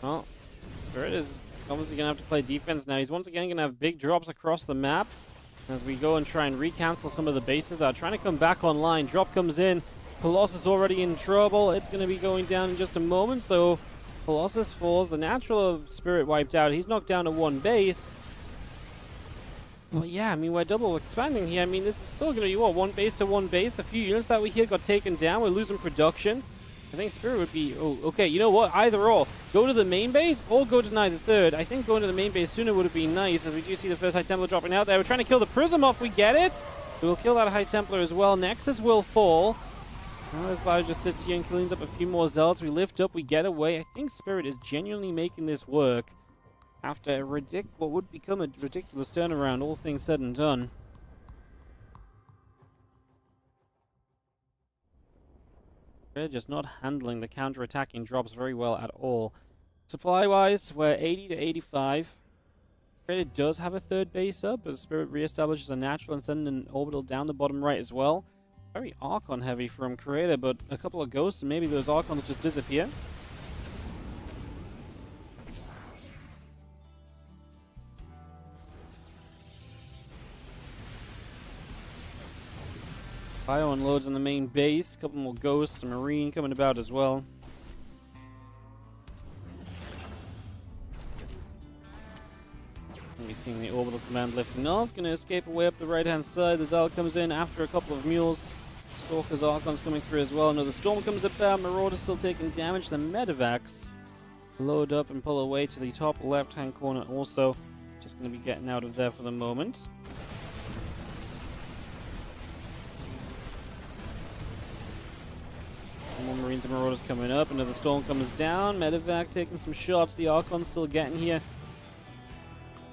Well, Spirit is obviously going to have to play defense now. He's once again going to have big drops across the map as we go and try and recancel some of the bases that are trying to come back online. Drop comes in. Colossus already in trouble. It's going to be going down in just a moment, so Colossus falls. The natural of Spirit wiped out. He's knocked down to 1 base. Well, yeah, I mean, we're double expanding here. I mean, this is still going to be, what, 1 base to 1 base? The few units that we here got taken down. We're losing production. I think Spirit would be... Oh, okay, you know what? Either or. Go to the main base or go deny the third. I think going to the main base sooner would have been nice, as we do see the first High Templar dropping out there. We're trying to kill the Prism off. We get it. We'll kill that High Templar as well. Nexus will fall. Now this Bio just sits here and cleans up a few more Zealots. We lift up. We get away. I think Spirit is genuinely making this work after what would become a ridiculous turnaround, all things said and done. They're just not handling the counter-attacking drops very well at all. Supply-wise, we're 80 to 85. Creator does have a 3rd base up, as Spirit reestablishes a natural and sending an orbital down the bottom right as well. Very Archon heavy from Creator, but a couple of ghosts and maybe those Archons just disappear. Bio unloads on the main base. A couple more ghosts, a marine coming about as well. We're seeing the orbital command lifting off. Gonna escape away up the right-hand side. The Zal comes in after a couple of mules. Stalkers, Archons coming through as well. Another storm comes about. Marauder's still taking damage. The Medevacs load up and pull away to the top left-hand corner also. Just gonna be getting out of there for the moment. More Marines and Marauders coming up. Another storm comes down. Medevac taking some shots. The Archon's still getting here.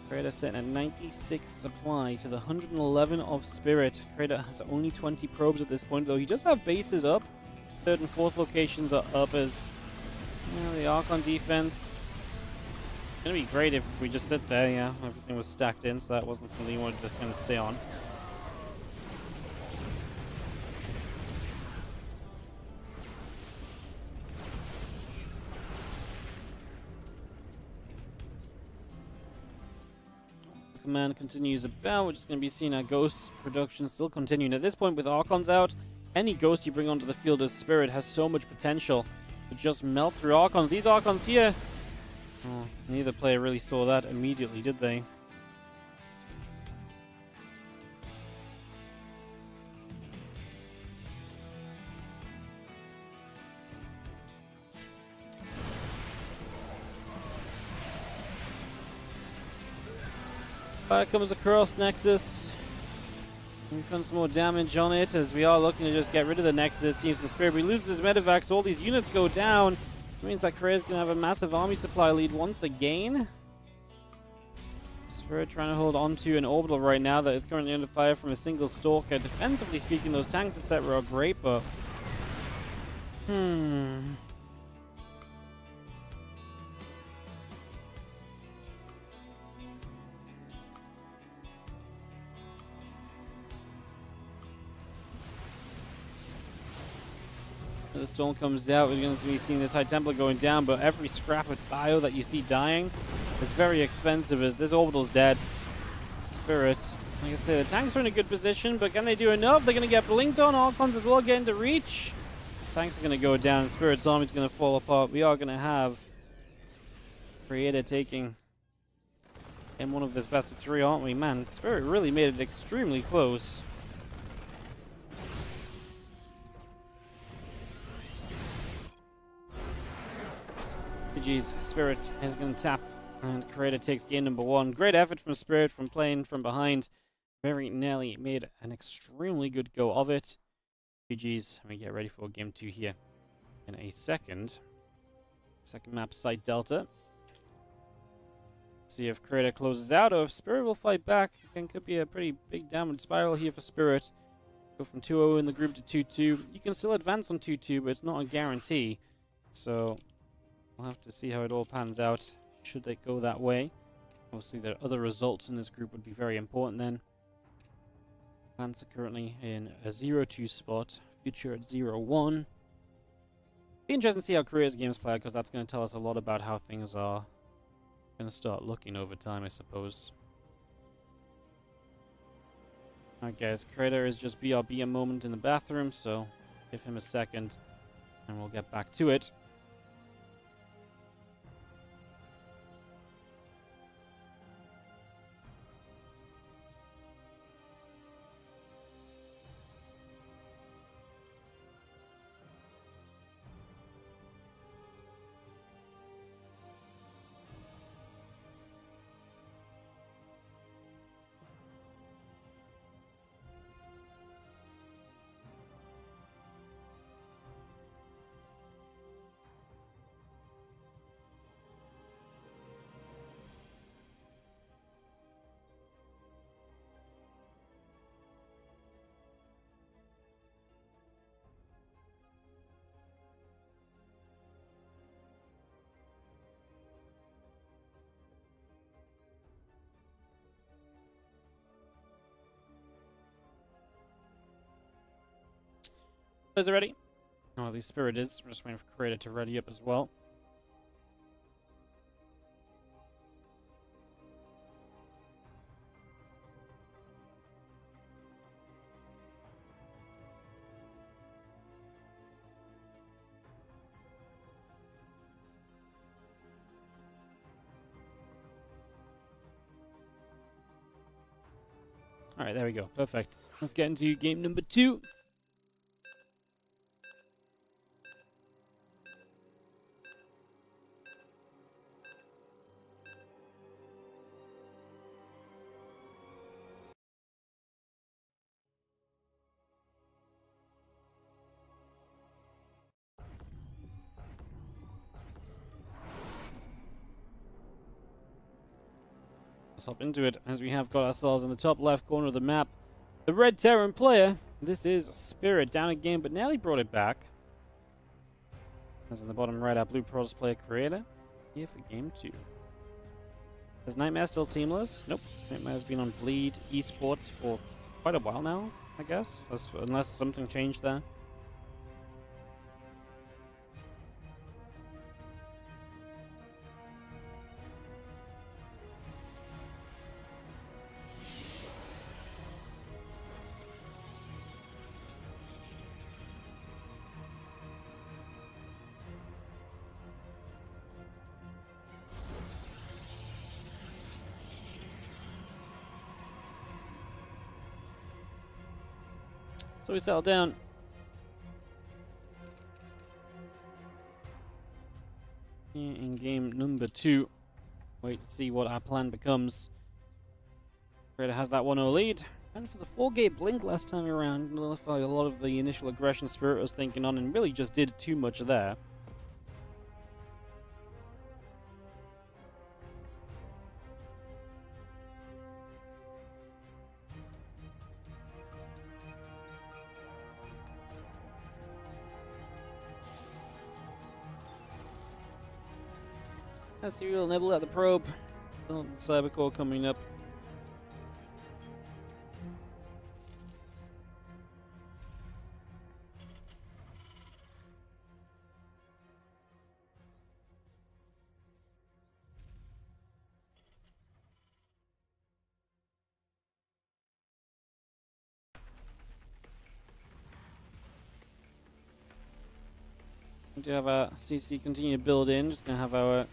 Creator setting at 96 supply to the 111 of Spirit. Creator has only 20 probes at this point, though he does have bases up. 3rd and 4th locations are up as, you know, the Archon defense. It's going to be great if we just sit there, yeah. Everything was stacked in, so that wasn't something you wanted to kind of stay on. Command continues about. We're just going to be seeing our Ghost production still continuing. At this point, with Archons out, any Ghost you bring onto the field as Spirit has so much potential to just melt through Archons. These Archons here... Oh, neither player really saw that immediately, did they? Fire comes across Nexus. We've done some more damage on it as we are looking to just get rid of the Nexus. Seems the Spirit. We lose his Medevacs, so all these units go down. It means that Creator's going to have a massive army supply lead once again. Spirit trying to hold on to an orbital right now that is currently under fire from a single Stalker. Defensively speaking, those tanks, etc. are great, but... The storm comes out, we're going to be seeing this High Templar going down, but every scrap of bio that you see dying is very expensive as this orbital's dead. Spirit, like I say, the tanks are in a good position, but can they do enough? They're going to get blinked on. Archons as well getting to reach. Tanks are going to go down. Spirit's army's going to fall apart. We are going to have Creator taking in one of this best of three, aren't we? Man, Spirit really made it extremely close. GG's. Spirit is going to tap, and Creator takes game number one. Great effort from Spirit from playing from behind. Very nearly made an extremely good go of it. GG's. And we get ready for game two here in a second. Second map, Site Delta. See if Creator closes out or if Spirit will fight back. Again, could be a pretty big downward spiral here for Spirit. Go from 2-0 in the group to 2-2. You can still advance on 2-2, but it's not a guarantee. So we'll have to see how it all pans out should it go that way. Obviously, the other results in this group would be very important then. Plants are currently in a 0-2 spot. Future at 0-1. Be interesting to see how Korea's games play out, because that's going to tell us a lot about how things are going to start looking over time, I suppose. Alright guys, Creator is just BRB a moment in the bathroom, so give him a second and we'll get back to it. Is it ready? Oh, the Spirit is. We're just waiting for Creator to ready up as well. Alright, there we go. Perfect. Let's get into game number 2. Let's hop into it, as we have got ourselves in the top left corner of the map. The Red Terran player. This is Spirit, down again, but nearly brought it back. As in the bottom right, our Blue Pros player Creator. Here for game 2. Is Nightmare still teamless? Nope. Nightmare's been on Bleed Esports for quite a while now, I guess. Unless something changed there. So we settle down. Here in game number 2. Wait to see what our plan becomes. Creator has that 1-0 lead. And for the 4-gate blink last time around, nullified a lot of the initial aggression Spirit was thinking on and really just did too much there. That's the real nibble at the probe. Cybercore coming up. We do have our CC continue to build in. Just going to have our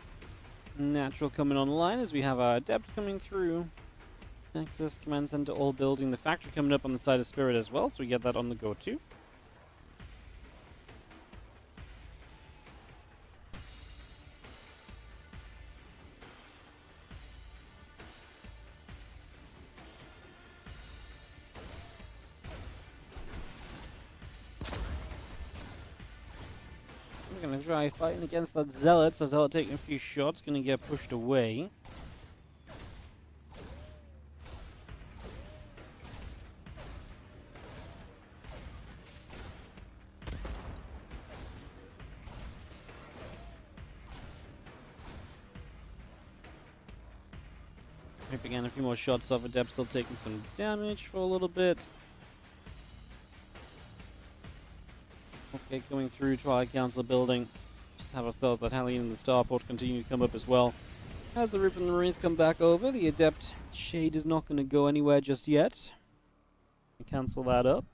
natural coming online as we have our adept coming through. Nexus, command center all building. The factory coming up on the side of Spirit as well, so we get that on the go too. We're going to try fighting against that Zealot, so Zealot taking a few shots, going to get pushed away. Again, a few more shots off. Adept still taking some damage for a little bit. Okay, going through Twilight Council building. Just have ourselves that Hellion and the Starport continue to come up as well. As the Rip and the Marines come back over, the Adept Shade is not going to go anywhere just yet. Cancel that up.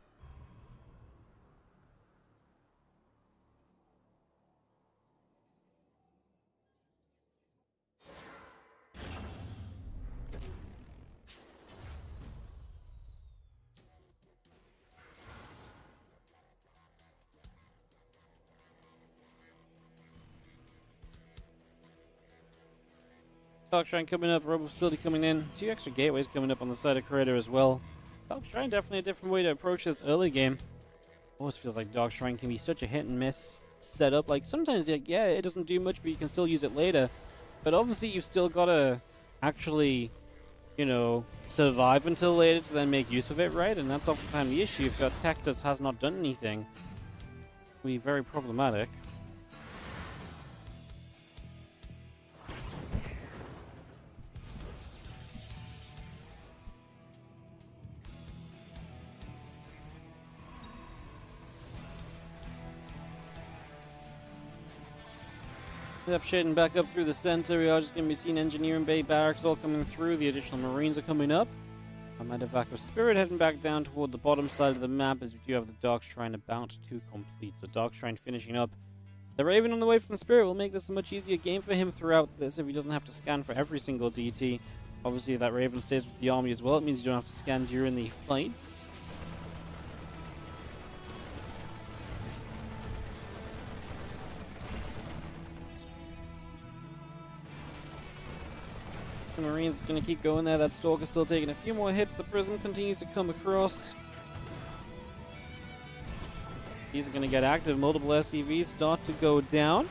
Dark Shrine coming up, Robo Facility coming in, 2 extra gateways coming up on the side of Creator as well. Dark Shrine definitely a different way to approach this early game. Always feels like Dark Shrine can be such a hit and miss setup. Like sometimes, yeah, it doesn't do much, but you can still use it later. But obviously, you've still got to actually, you know, survive until later to then make use of it, right? And that's oftentimes the issue. If your tech just has not done anything, it will be very problematic. Yep, shading back up through the center. We are just going to be seeing Engineering Bay Barracks all coming through. The additional Marines are coming up. A Medevac of Spirit heading back down toward the bottom side of the map as we do have the Dark Shrine about to complete. So Dark Shrine finishing up. The Raven on the way from the Spirit will make this a much easier game for him throughout this if he doesn't have to scan for every single DT. Obviously, if that Raven stays with the army as well, it means you don't have to scan during the fights. The Marines is going to keep going there. That Stalker's still taking a few more hits. The Prism continues to come across. These are going to get active. Multiple SCVs start to go down.